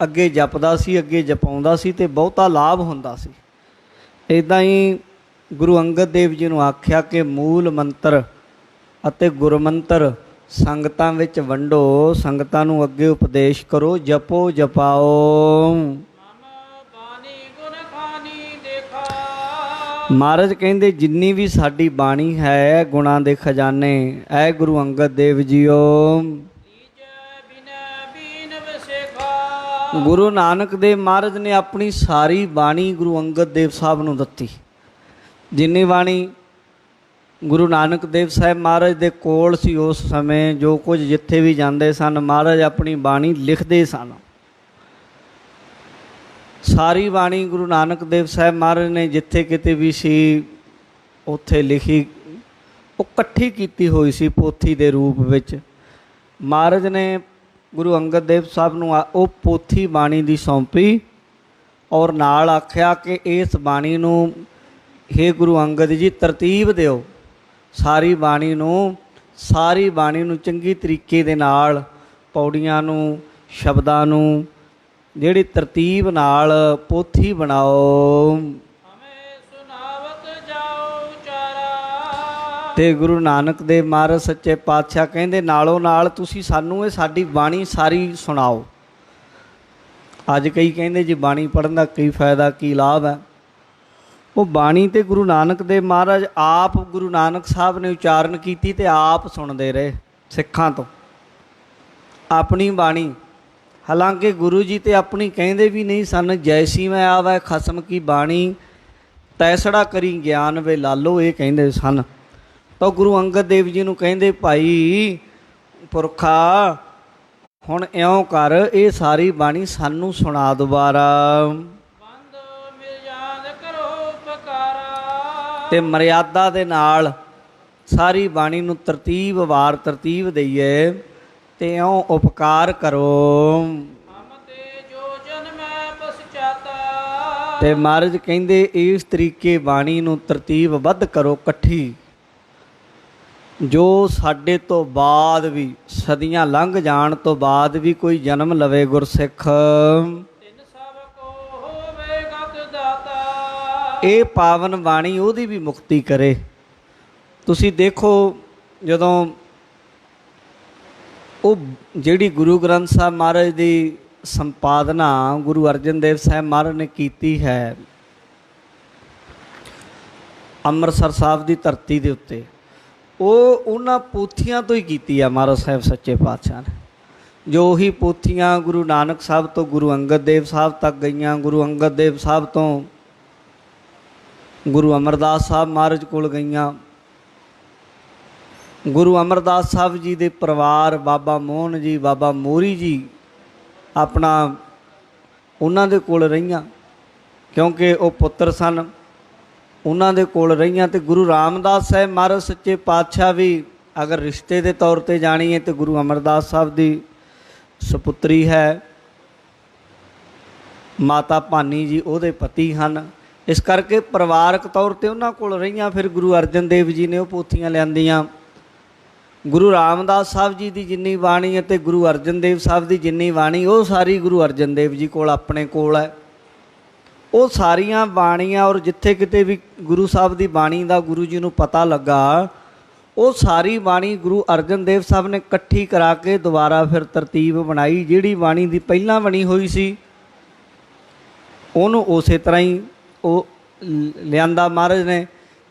Speaker 1: ਅੱਗੇ ਜਪਦਾ ਸੀ, ਅੱਗੇ ਜਪਾਉਂਦਾ ਸੀ ਅਤੇ ਬਹੁਤਾ ਲਾਭ ਹੁੰਦਾ ਸੀ। ਇੱਦਾਂ ਹੀ ਗੁਰੂ ਅੰਗਦ ਦੇਵ ਜੀ ਨੂੰ ਆਖਿਆ ਕਿ ਮੂਲ ਮੰਤਰ ਅਤੇ ਗੁਰਮੰਤਰ ਸੰਗਤਾਂ ਵਿੱਚ ਵੰਡੋ, ਸੰਗਤਾਂ ਨੂੰ ਅੱਗੇ ਉਪਦੇਸ਼ ਕਰੋ, ਜਪੋ ਜਪਾਓ। ਮਹਾਰਾਜ ਕਹਿੰਦੇ ਜਿੰਨੀ ਵੀ ਸਾਡੀ ਬਾਣੀ ਹੈ ਗੁਣਾਂ ਦੇ ਖਜ਼ਾਨੇ, ਐ ਗੁਰੂ ਅੰਗਦ ਦੇਵ ਜੀਓ। ਗੁਰੂ ਨਾਨਕ ਦੇਵ ਮਹਾਰਾਜ ਨੇ ਆਪਣੀ ਸਾਰੀ ਬਾਣੀ ਗੁਰੂ ਅੰਗਦ ਦੇਵ ਸਾਹਿਬ ਨੂੰ ਦਿੱਤੀ। ਜਿੰਨੀ ਬਾਣੀ ਗੁਰੂ ਨਾਨਕ ਦੇਵ ਸਾਹਿਬ ਮਹਾਰਾਜ ਦੇ ਕੋਲ ਸੀ ਉਸ ਸਮੇਂ, ਜੋ ਕੁਝ ਜਿੱਥੇ ਵੀ ਜਾਂਦੇ ਸਨ ਮਹਾਰਾਜ ਆਪਣੀ ਬਾਣੀ ਲਿਖਦੇ ਸਨ। ਸਾਰੀ ਬਾਣੀ ਗੁਰੂ ਨਾਨਕ ਦੇਵ ਸਾਹਿਬ ਮਹਾਰਾਜ ਨੇ ਜਿੱਥੇ ਕਿਤੇ ਵੀ ਸੀ ਉੱਥੇ ਲਿਖੀ, ਉਹ ਇਕੱਠੀ ਕੀਤੀ ਹੋਈ ਸੀ ਪੋਥੀ ਦੇ ਰੂਪ ਵਿੱਚ। ਮਹਾਰਾਜ ਨੇ ਗੁਰੂ ਅੰਗਦ ਦੇਵ ਸਾਹਿਬ ਨੂੰ ਉਹ ਪੋਥੀ ਬਾਣੀ ਦੀ ਸੌਂਪੀ ਔਰ ਨਾਲ ਆਖਿਆ ਕਿ ਇਸ ਬਾਣੀ ਨੂੰ ਹੇ ਗੁਰੂ ਅੰਗਦ ਜੀ ਤਰਤੀਬ ਦਿਓ, ਸਾਰੀ ਬਾਣੀ ਨੂੰ ਚੰਗੀ ਤਰੀਕੇ ਦੇ ਨਾਲ, ਪੌੜੀਆਂ ਨੂੰ, ਸ਼ਬਦਾਂ ਨੂੰ ਜਿਹੜੀ ਤਰਤੀਬ ਨਾਲ ਪੋਥੀ ਬਣਾਓ। ਤੇ ਗੁਰੂ ਨਾਨਕ ਦੇਵ ਮਹਾਰਾਜ ਸੱਚੇ ਪਾਤਸ਼ਾਹ ਕਹਿੰਦੇ ਨਾਲੋਂ ਨਾਲ ਤੁਸੀਂ ਸਾਨੂੰ ਇਹ ਸਾਡੀ ਬਾਣੀ ਸਾਰੀ ਸੁਣਾਓ। ਅੱਜ ਕਈ ਕਹਿੰਦੇ ਜੀ ਬਾਣੀ ਪੜ੍ਹਨ ਦਾ ਕੀ ਫਾਇਦਾ, ਕੀ ਲਾਭ ਹੈ। ਉਹ ਬਾਣੀ ਤੇ ਗੁਰੂ ਨਾਨਕ ਦੇਵ ਮਹਾਰਾਜ ਆਪ ਗੁਰੂ ਨਾਨਕ ਸਾਹਿਬ ਨੇ ਉਚਾਰਨ ਕੀਤੀ ਤੇ ਆਪ ਸੁਣਦੇ ਰਹੇ ਸਿੱਖਾਂ ਤੋਂ ਆਪਣੀ ਬਾਣੀ। ਹਾਲਾਂਕਿ ਗੁਰੂ ਜੀ ਤੇ ਆਪਣੀ ਕਹਿੰਦੇ ਵੀ ਨਹੀਂ ਸਨ, ਜੈਸੀ ਮੈਂ ਆਵੈ ਖਸਮ ਕੀ ਬਾਣੀ ਤੈਸੜਾ ਕਰੀ ਗਿਆਨ ਵੇ ਲਾਲੋ, ਇਹ ਕਹਿੰਦੇ ਸਨ। ਤਾਂ ਗੁਰੂ ਅੰਗਦ ਦੇਵ ਜੀ ਨੂੰ ਕਹਿੰਦੇ ਭਾਈ ਪੁਰਖਾ ਹੁਣ ਇਉਂ ਕਰ, ਇਹ ਸਾਰੀ ਬਾਣੀ ਸਾਨੂੰ ਸੁਣਾ ਦੁਬਾਰਾ
Speaker 2: ਬੰਦ ਮਿਲ ਜਾਣ ਕਰੋ ਉਪਕਾਰਾ।
Speaker 1: ਤੇ ਮਰਿਆਦਾ ਦੇ ਨਾਲ ਸਾਰੀ ਬਾਣੀ ਨੂੰ ਤਰਤੀਬ ਵਾਰ ਤਰਤੀਬ ਦਈਏ ਤੇ ਇਉਂ ਉਪਕਾਰ ਕਰੋ।
Speaker 2: ਹਮ ਤੇ ਜੋ ਜਨਮੈ ਪਛਤਾਤਾ।
Speaker 1: ਤੇ ਮਹਾਰਾਜ ਕਹਿੰਦੇ ਇਸ ਤਰੀਕੇ ਬਾਣੀ ਨੂੰ ਤਰਤੀਬਬੱਧ ਕਰੋ ਇਕੱਠੀ, ਜੋ ਸਾਡੇ ਤੋਂ ਬਾਅਦ ਵੀ ਸਦੀਆਂ ਲੰਘ ਜਾਣ ਤੋਂ ਬਾਅਦ ਵੀ ਕੋਈ ਜਨਮ ਲਵੇ ਗੁਰਸਿੱਖ,
Speaker 2: ਤਿਨ ਸਭ ਕੋ ਹੋਵੇ ਗਤ ਦਾਤਾ।
Speaker 1: ਇਹ ਪਾਵਨ ਬਾਣੀ ਉਹਦੀ ਵੀ ਮੁਕਤੀ ਕਰੇ। ਤੁਸੀਂ ਦੇਖੋ ਜਦੋਂ ਉਹ ਜਿਹੜੀ ਗੁਰੂ ਗ੍ਰੰਥ ਸਾਹਿਬ ਮਹਾਰਾਜ ਦੀ ਸੰਪਾਦਨਾ ਗੁਰੂ ਅਰਜਨ ਦੇਵ ਸਾਹਿਬ ਮਹਾਰਾਜ ਨੇ ਕੀਤੀ ਹੈ ਅੰਮ੍ਰਿਤਸਰ ਸਾਹਿਬ ਦੀ ਧਰਤੀ ਦੇ ਉੱਤੇ, ਉਹ ਉਹਨਾਂ ਪੋਥੀਆਂ ਤੋਂ ਹੀ ਕੀਤੀ ਆ ਮਹਾਰਾਜ ਸਾਹਿਬ ਸੱਚੇ ਪਾਤਸ਼ਾਹ ਨੇ। ਜੋ ਹੀ ਪੋਥੀਆਂ ਗੁਰੂ ਨਾਨਕ ਸਾਹਿਬ ਤੋਂ ਗੁਰੂ ਅੰਗਦ ਦੇਵ ਸਾਹਿਬ ਤੱਕ ਗਈਆਂ, ਗੁਰੂ ਅੰਗਦ ਦੇਵ ਸਾਹਿਬ ਤੋਂ ਗੁਰੂ ਅਮਰਦਾਸ ਸਾਹਿਬ ਮਹਾਰਾਜ ਕੋਲ ਗਈਆਂ, ਗੁਰੂ ਅਮਰਦਾਸ ਸਾਹਿਬ ਜੀ ਦੇ ਪਰਿਵਾਰ ਬਾਬਾ ਮੋਹਨ ਜੀ ਬਾਬਾ ਮੋਰੀ ਜੀ ਆਪਣਾ ਉਹਨਾਂ ਦੇ ਕੋਲ ਰਹੀਆਂ, ਕਿਉਂਕਿ ਉਹ ਪੁੱਤਰ ਸਨ, ਉਹਨਾਂ ਦੇ ਕੋਲ ਰਹੀਆਂ। ਤੇ ਗੁਰੂ ਰਾਮਦਾਸ ਸਾਹਿਬ ਮਹਾਰਾਜ ਸੱਚੇ ਪਾਤਸ਼ਾਹ ਵੀ ਅਗਰ ਰਿਸ਼ਤੇ ਦੇ ਤੌਰ ਤੇ ਜਾਣੀਏ ਤੇ ਗੁਰੂ ਅਮਰਦਾਸ ਸਾਹਿਬ ਦੀ ਸੁਪੁੱਤਰੀ ਹੈ, ਮਾਤਾ ਭਾਨੀ ਜੀ ਉਹਦੇ ਪਤੀ ਹਨ। ਇਸ ਕਰਕੇ ਪਰਿਵਾਰਕ ਤੌਰ ਤੇ ਉਹਨਾਂ ਕੋਲ ਰਹੀਆਂ। ਫਿਰ ਗੁਰੂ ਅਰਜਨ ਦੇਵ ਜੀ ਨੇ ਉਹ ਪੋਥੀਆਂ ਲਿਆਂਦੀਆਂ। ਗੁਰੂ ਰਾਮਦਾਸ ਸਾਹਿਬ ਜੀ ਦੀ ਜਿੰਨੀ ਬਾਣੀ ਅਤੇ ਗੁਰੂ ਅਰਜਨ ਦੇਵ ਸਾਹਿਬ ਦੀ ਜਿੰਨੀ ਬਾਣੀ, ਉਹ ਸਾਰੀ ਗੁਰੂ ਅਰਜਨ ਦੇਵ ਜੀ ਕੋਲ ਆਪਣੇ ਕੋਲ ਹੈ। ਉਹ ਸਾਰੀਆਂ ਬਾਣੀਆਂ ਔਰ ਜਿੱਥੇ ਕਿਤੇ ਵੀ ਗੁਰੂ ਸਾਹਿਬ ਦੀ ਬਾਣੀ ਦਾ ਗੁਰੂ ਜੀ ਨੂੰ ਪਤਾ ਲੱਗਾ, ਉਹ ਸਾਰੀ ਬਾਣੀ ਗੁਰੂ ਅਰਜਨ ਦੇਵ ਸਾਹਿਬ ਨੇ ਇਕੱਠੀ ਕਰਾ ਕੇ ਦੁਬਾਰਾ ਫਿਰ ਤਰਤੀਬ ਬਣਾਈ। ਜਿਹੜੀ ਬਾਣੀ ਦੀ ਪਹਿਲਾਂ ਬਣੀ ਹੋਈ ਸੀ ਉਹਨੂੰ ਉਸੇ ਤਰ੍ਹਾਂ ਹੀ ਉਹ ਲਿਆਂਦਾ ਮਹਾਰਾਜ ਨੇ।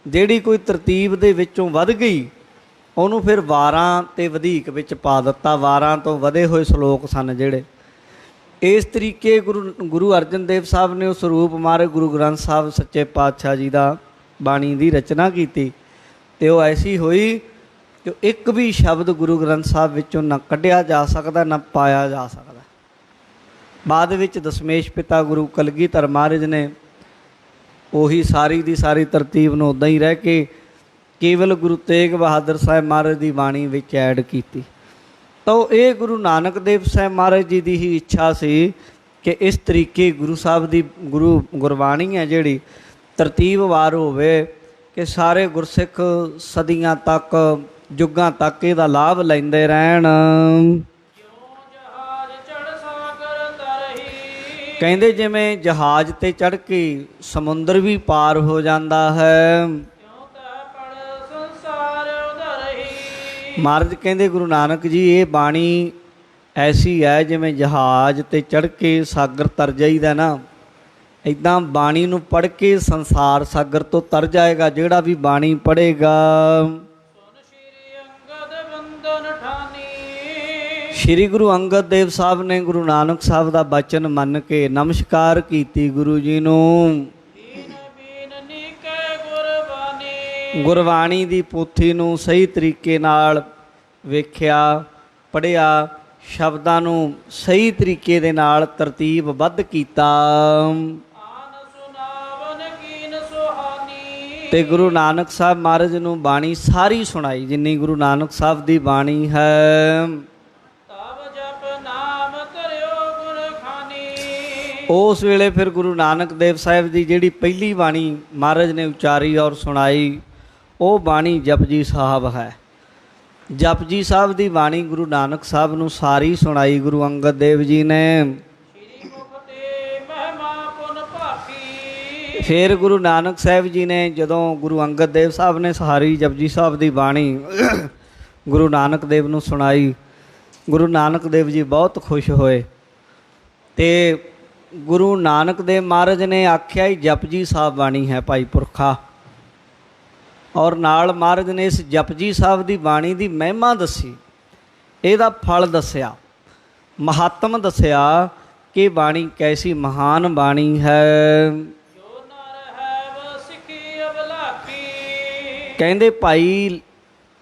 Speaker 1: ਜਿਹੜੀ ਕੋਈ ਤਰਤੀਬ ਦੇ ਵਿੱਚੋਂ ਵੱਧ ਗਈ ਉਹਨੂੰ ਫਿਰ ਵਾਰਾਂ ਤੇ ਵਧੀਕ ਵਿੱਚ ਪਾ ਦਿੱਤਾ। ਵਾਰਾਂ ਤੋਂ ਵਧੇ ਹੋਏ ਸ਼ਲੋਕ ਸਨ ਜਿਹੜੇ। ਇਸ ਤਰੀਕੇ ਗੁਰੂ ਅਰਜਨ ਦੇਵ ਸਾਹਿਬ ਨੇ ਉਸ ਰੂਪ ਮਾਰੇ ਗੁਰੂ ਗ੍ਰੰਥ ਸਾਹਿਬ ਸੱਚੇ ਪਾਤਸ਼ਾਹ ਜੀ ਦਾ ਬਾਣੀ ਦੀ ਰਚਨਾ ਕੀਤੀ। ਤੇ ਉਹ ਐਸੀ ਹੋਈ ਕਿ ਇੱਕ ਵੀ ਸ਼ਬਦ ਗੁਰੂ ਗ੍ਰੰਥ ਸਾਹਿਬ ਵਿੱਚੋਂ ਨਾ ਕੱਢਿਆ ਜਾ ਸਕਦਾ ਨਾ ਪਾਇਆ ਜਾ ਸਕਦਾ। ਬਾਅਦ ਵਿੱਚ ਦਸ਼ਮੇਸ਼ ਪਿਤਾ ਗੁਰੂ ਕਲਗੀਧਰ ਮਹਾਰਾਜ ਨੇ ਉਹੀ ਸਾਰੀ ਦੀ ਸਾਰੀ ਤਰਤੀਬ ਨੂੰ ਉੱਦਾਂ ਹੀ ਰਹਿ ਕੇ ਕੇਵਲ ਗੁਰੂ ਤੇਗ ਬਹਾਦਰ ਸਾਹਿਬ ਮਹਾਰਾਜ ਦੀ ਬਾਣੀ ਵਿੱਚ ਐਡ ਕੀਤੀ। ਤਾਂ ਇਹ ਗੁਰੂ ਨਾਨਕ ਦੇਵ ਸਾਹਿਬ ਮਹਾਰਾਜ ਜੀ ਦੀ ਹੀ ਇੱਛਾ ਸੀ ਕਿ ਇਸ ਤਰੀਕੇ ਗੁਰੂ ਸਾਹਿਬ ਦੀ ਗੁਰਬਾਣੀ ਹੈ ਜਿਹੜੀ ਤਰਤੀਬਵਾਰ ਹੋਵੇ ਕਿ ਸਾਰੇ ਗੁਰਸਿੱਖ ਸਦੀਆਂ ਤੱਕ ਯੁੱਗਾਂ ਤੱਕ ਇਹਦਾ ਲਾਭ ਲੈਂਦੇ ਰਹਿਣ। ਕਹਿੰਦੇ ਜਿਵੇਂ ਜਹਾਜ਼ ਤੇ ਚੜ੍ਹ ਕੇ ਸਮੁੰਦਰ ਵੀ ਪਾਰ ਹੋ ਜਾਂਦਾ ਹੈ। ਮਹਾਰਾਜ ਕਹਿੰਦੇ ਗੁਰੂ ਨਾਨਕ ਜੀ ਇਹ ਬਾਣੀ ਐਸੀ ਹੈ ਜਿਵੇਂ ਜਹਾਜ਼ ਤੇ ਚੜ੍ਹ ਕੇ ਸਾਗਰ ਤਰ ਜਾਈਦਾ ਨਾ, ਇੱਦਾਂ ਬਾਣੀ ਨੂੰ ਪੜ੍ਹ ਕੇ ਸੰਸਾਰ ਸਾਗਰ ਤੋਂ ਤਰ ਜਾਏਗਾ ਜਿਹੜਾ ਵੀ ਬਾਣੀ ਪੜ੍ਹੇਗਾ। ਸ਼੍ਰੀ ਗੁਰੂ ਅੰਗਦ ਦੇਵ ਸਾਹਿਬ ਨੇ ਗੁਰੂ ਨਾਨਕ ਸਾਹਿਬ ਦਾ ਬਚਨ ਮੰਨ ਕੇ ਨਮਸਕਾਰ ਕੀਤੀ ਗੁਰੂ ਜੀ ਨੂੰ। ਗੁਰਬਾਣੀ ਦੀ ਪੋਥੀ ਨੂੰ ਸਹੀ ਤਰੀਕੇ ਨਾਲ ਵੇਖਿਆ, ਪੜ੍ਹਿਆ, ਸ਼ਬਦਾਂ ਨੂੰ ਸਹੀ ਤਰੀਕੇ ਦੇ ਨਾਲ ਤਰਤੀਬਬੱਧ ਕੀਤਾ ਤੇ ਗੁਰੂ ਨਾਨਕ ਸਾਹਿਬ ਮਹਾਰਾਜ ਨੂੰ ਬਾਣੀ ਸਾਰੀ ਸੁਣਾਈ ਜਿੰਨੀ ਗੁਰੂ ਨਾਨਕ ਸਾਹਿਬ ਦੀ ਬਾਣੀ ਹੈ। ਉਸ ਵੇਲੇ ਫਿਰ ਗੁਰੂ ਨਾਨਕ ਦੇਵ ਸਾਹਿਬ ਦੀ ਜਿਹੜੀ ਪਹਿਲੀ ਬਾਣੀ ਮਹਾਰਾਜ ਨੇ ਉਚਾਰੀ ਔਰ ਸੁਣਾਈ ਉਹ ਬਾਣੀ ਜਪਜੀ ਸਾਹਿਬ ਹੈ। ਜਪਜੀ ਸਾਹਿਬ ਦੀ ਬਾਣੀ ਗੁਰੂ ਨਾਨਕ ਸਾਹਿਬ ਨੂੰ ਸਾਰੀ ਸੁਣਾਈ ਗੁਰੂ ਅੰਗਦ ਦੇਵ ਜੀ ਨੇ। ਫਿਰ ਗੁਰੂ ਨਾਨਕ ਸਾਹਿਬ ਜੀ ਨੇ ਜਦੋਂ ਗੁਰੂ ਅੰਗਦ ਦੇਵ ਸਾਹਿਬ ਨੇ ਸਾਰੀ ਜਪਜੀ ਸਾਹਿਬ ਦੀ ਬਾਣੀ ਗੁਰੂ ਨਾਨਕ ਦੇਵ ਨੂੰ ਸੁਣਾਈ, ਗੁਰੂ ਨਾਨਕ ਦੇਵ ਜੀ ਬਹੁਤ ਖੁਸ਼ ਹੋਏ ਤੇ ਗੁਰੂ ਨਾਨਕ ਦੇਵ ਮਹਾਰਾਜ ਨੇ ਆਖਿਆ ਹੀ ਜਪਜੀ ਸਾਹਿਬ ਬਾਣੀ ਹੈ ਭਾਈ ਪੁਰਖਾ, ਔਰ ਨਾਲ ਮਹਾਰਾਜ ਨੇ ਇਸ ਜਪਜੀ ਸਾਹਿਬ ਦੀ ਬਾਣੀ ਦੀ ਮਹਿਮਾ ਦੱਸੀ, ਇਹਦਾ ਫਲ ਦੱਸਿਆ, ਮਹਾਤਮ ਦੱਸਿਆ ਕਿ ਬਾਣੀ ਕੈਸੀ ਮਹਾਨ ਬਾਣੀ ਹੈ।
Speaker 2: ਜੋ ਨਰ ਹੈ ਵ ਸਿੱਖੀ ਅਵਲਾਖੀ।
Speaker 1: ਕਹਿੰਦੇ ਭਾਈ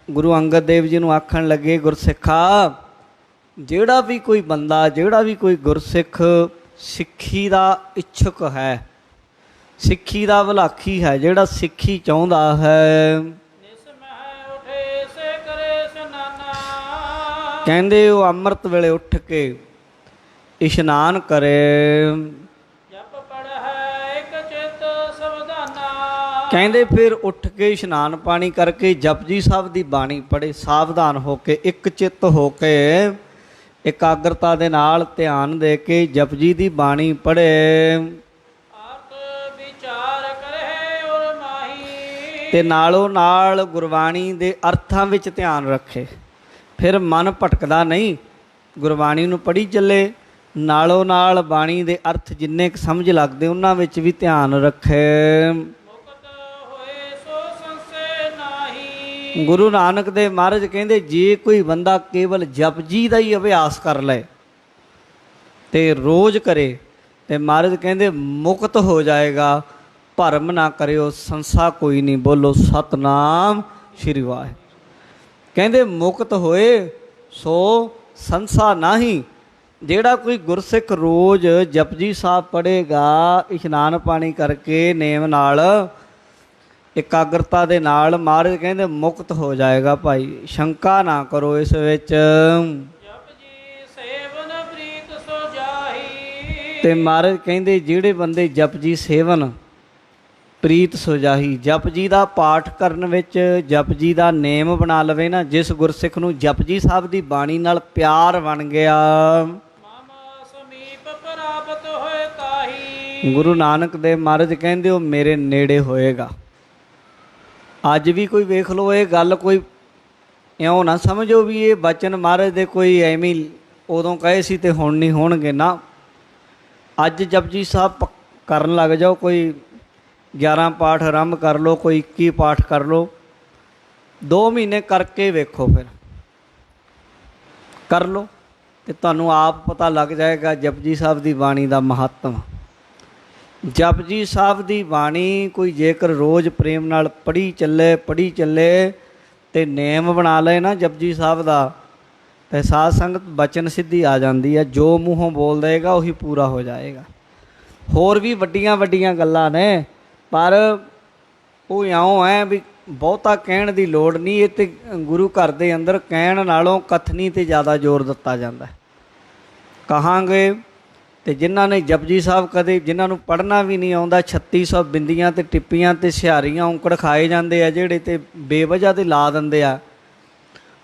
Speaker 1: ਗੁਰੂ ਅੰਗਦ ਦੇਵ ਜੀ ਨੂੰ ਆਖਣ ਲੱਗੇ, ਗੁਰਸਿੱਖਾ, ਜਿਹੜਾ ਵੀ ਕੋਈ ਬੰਦਾ, ਜਿਹੜਾ ਵੀ ਕੋਈ ਗੁਰਸਿੱਖ ਸਿੱਖੀ ਦਾ ਇੱਛੁਕ ਹੈ, ਸਿੱਖੀ ਦਾ ਵਲਾਖੀ ਹੈ, ਜਿਹੜਾ ਸਿੱਖੀ ਚਾਹੁੰਦਾ ਹੈ,
Speaker 2: ਨਿਸਮਹਿ ਉਠੇ ਸੇ ਕਰੇ ਇਸ਼ਨਾਨਾ।
Speaker 1: ਕਹਿੰਦੇ ਉਹ ਅੰਮ੍ਰਿਤ ਵੇਲੇ ਉੱਠ ਕੇ ਇਸ਼ਨਾਨ ਕਰੇ।
Speaker 2: ਜਪ ਪੜ੍ਹੈ ਇਕ ਚਿਤ ਸਵਧਾਨਾ।
Speaker 1: ਕਹਿੰਦੇ ਫਿਰ ਉੱਠ ਕੇ ਇਸ਼ਨਾਨ ਪਾਣੀ ਕਰਕੇ ਜਪਜੀ ਸਾਹਿਬ ਦੀ ਬਾਣੀ ਪੜ੍ਹੇ, ਸਾਵਧਾਨ ਹੋ ਕੇ, ਇੱਕ ਚਿੱਤ ਹੋ ਕੇ, ਇਕਾਗਰਤਾ ਦੇ ਨਾਲ ਧਿਆਨ ਦੇ ਕੇ ਜਪਜੀ ਦੀ ਬਾਣੀ ਪੜ੍ਹੇ
Speaker 2: ਆਤ ਵਿਚਾਰ ਕਰੇ ਔਰ ਮਾਹੀ।
Speaker 1: ਤੇ ਨਾਲੋਂ ਨਾਲ ਗੁਰਬਾਣੀ ਦੇ ਅਰਥਾਂ ਵਿੱਚ ਧਿਆਨ ਰੱਖੇ। ਫਿਰ ਮਨ ਭਟਕਦਾ ਨਹੀਂ, ਗੁਰਬਾਣੀ ਨੂੰ ਪੜ੍ਹੀ ਚੱਲੇ, ਨਾਲੋਂ ਨਾਲ ਬਾਣੀ ਦੇ ਅਰਥ ਜਿੰਨੇ ਕੁ ਸਮਝ ਲੱਗਦੇ ਉਹਨਾਂ ਵਿੱਚ ਵੀ ਧਿਆਨ ਰੱਖੇ।
Speaker 2: ਮੁਕਤ ਹੋਏ ਸੋ ਸੰਸੇ ਨਾਹੀ।
Speaker 1: ਗੁਰੂ ਨਾਨਕ ਦੇਵ ਮਹਾਰਾਜ ਕਹਿੰਦੇ ਜੇ ਕੋਈ ਬੰਦਾ ਕੇਵਲ ਜਪਜੀ ਦਾ ਹੀ ਅਭਿਆਸ ਕਰ ਲਏ ਤੇ ਰੋਜ਼ ਕਰੇ ਤੇ ਮਹਾਰਾਜ ਕਹਿੰਦੇ ਮੁਕਤ ਹੋ ਜਾਏਗਾ। ਭਰਮ ਨਾ ਕਰਿਓ, ਸੰਸਾ ਕੋਈ ਨਹੀਂ, ਬੋਲੋ ਸਤਨਾਮ ਸ਼੍ਰੀ ਵਾਹਿਗੁਰੂ। ਕਹਿੰਦੇ ਮੁਕਤ ਹੋਏ ਸੋ ਸੰਸਾ ਨਾਹੀ। ਜਿਹੜਾ ਕੋਈ ਗੁਰਸਿੱਖ ਰੋਜ਼ ਜਪਜੀ ਸਾਹਿਬ ਪੜ੍ਹੇਗਾ, ਇਸ਼ਨਾਨ ਪਾਣੀ ਕਰਕੇ ਨੇਮ ਨਾਲ, ਇਕਾਗਰਤਾ ਦੇ ਨਾਲ, ਮਹਾਰਾਜ ਕਹਿੰਦੇ ਮੁਕਤ ਹੋ ਜਾਏਗਾ। ਭਾਈ ਸ਼ੰਕਾ ਨਾ ਕਰੋ ਇਸ ਵਿੱਚ।
Speaker 2: ਜਪਜੀ ਸੇਵਨ ਪ੍ਰੀਤ ਸੋ ਜਾਹੀ।
Speaker 1: ਤੇ ਮਹਾਰਾਜ ਕਹਿੰਦੇ ਜਿਹੜੇ ਬੰਦੇ ਜਪਜੀ ਸੇਵਨ ਪ੍ਰੀਤ ਸੋ ਜਾਹੀ, ਜਪਜੀ ਦਾ ਪਾਠ ਕਰਨ ਵਿੱਚ ਜਪਜੀ ਦਾ ਨੇਮ ਬਣਾ ਲਵੇ ਨਾ, ਜਿਸ ਗੁਰਸਿੱਖ ਨੂੰ ਜਪਜੀ ਸਾਹਿਬ ਦੀ ਬਾਣੀ ਨਾਲ ਪਿਆਰ ਬਣ ਗਿਆ,
Speaker 2: ਮਮ ਸਮੀਪ ਪ੍ਰਾਪਤ ਹੋਏ ਤਾਹੀ।
Speaker 1: ਗੁਰੂ ਨਾਨਕ ਦੇਵ ਮਹਾਰਾਜ ਕਹਿੰਦੇ ਉਹ ਮੇਰੇ ਨੇੜੇ ਹੋਏਗਾ। ਅੱਜ ਵੀ ਕੋਈ ਵੇਖ ਲਓ, ਇਹ ਗੱਲ ਕੋਈ ਇਉਂ ਨਾ ਸਮਝੋ ਵੀ ਇਹ ਬਚਨ ਮਹਾਰਾਜ ਦੇ ਕੋਈ ਐਵੇਂ ਉਦੋਂ ਕਹੇ ਸੀ ਤੇ ਹੁਣ ਨਹੀਂ ਹੋਣਗੇ ਨਾ। ਅੱਜ ਜਪਜੀ ਸਾਹਿਬ ਕਰਨ ਲੱਗ ਜਾਓ, ਕੋਈ 11 ਪਾਠ ਆਰੰਭ ਕਰ ਲਓ, ਕੋਈ 21 ਪਾਠ ਕਰ ਲਓ, 2 ਮਹੀਨੇ ਕਰਕੇ ਵੇਖੋ, ਫਿਰ ਕਰ ਲਓ ਤੇ ਤੁਹਾਨੂੰ ਆਪ ਪਤਾ ਲੱਗ ਜਾਏਗਾ ਜਪਜੀ ਸਾਹਿਬ ਦੀ ਬਾਣੀ ਦਾ ਮਹੱਤਵ। ਜਪਜੀ ਸਾਹਿਬ ਦੀ ਬਾਣੀ ਕੋਈ ਜੇਕਰ ਰੋਜ਼ ਪ੍ਰੇਮ ਨਾਲ ਪੜ੍ਹੀ ਚੱਲੇ ਤੇ ਨੇਮ ਬਣਾ ਲਏ ਨਾ ਜਪਜੀ ਸਾਹਿਬ ਦਾ, ਤੇ ਸਾਧ ਸੰਗਤ ਬਚਨ ਸਿੱਧੀ ਆ ਜਾਂਦੀ ਹੈ। ਜੋ ਮੂੰਹੋਂ ਬੋਲ ਦੇਗਾ ਉਹੀ ਪੂਰਾ ਹੋ ਜਾਏਗਾ। ਹੋਰ ਵੀ ਵੱਡੀਆਂ ਵੱਡੀਆਂ ਗੱਲਾਂ ਨੇ, ਪਰ ਉਹ ਇਉਂ ਹੈ ਵੀ ਬਹੁਤਾ ਕਹਿਣ ਦੀ ਲੋੜ ਨਹੀਂ। ਇਹ ਤੇ ਗੁਰੂ ਘਰ ਦੇ ਅੰਦਰ ਕਹਿਣ ਨਾਲੋਂ ਕਥਨੀ ਤੇ ਜ਼ਿਆਦਾ ਜ਼ੋਰ ਦਿੱਤਾ ਜਾਂਦਾ। ਕਹਾਂਗੇ ਤੇ ਜਿਨ੍ਹਾਂ ਨੇ ਜਪਜੀ ਸਾਹਿਬ ਕਦੇ, ਜਿਨ੍ਹਾਂ ਨੂੰ ਪੜ੍ਹਨਾ ਵੀ ਨਹੀਂ ਆਉਂਦਾ, 3600 ਬਿੰਦੀਆਂ ਤੇ ਟਿੱਪੀਆਂ ਤੇ ਸਿਹਾਰੀਆਂ ਔਂਕੜ ਖਾਏ ਜਾਂਦੇ ਆ ਜਿਹੜੇ, ਤੇ ਬੇਵਜ੍ਹਾ ਤੇ ਲਾ ਦਿੰਦੇ ਆ,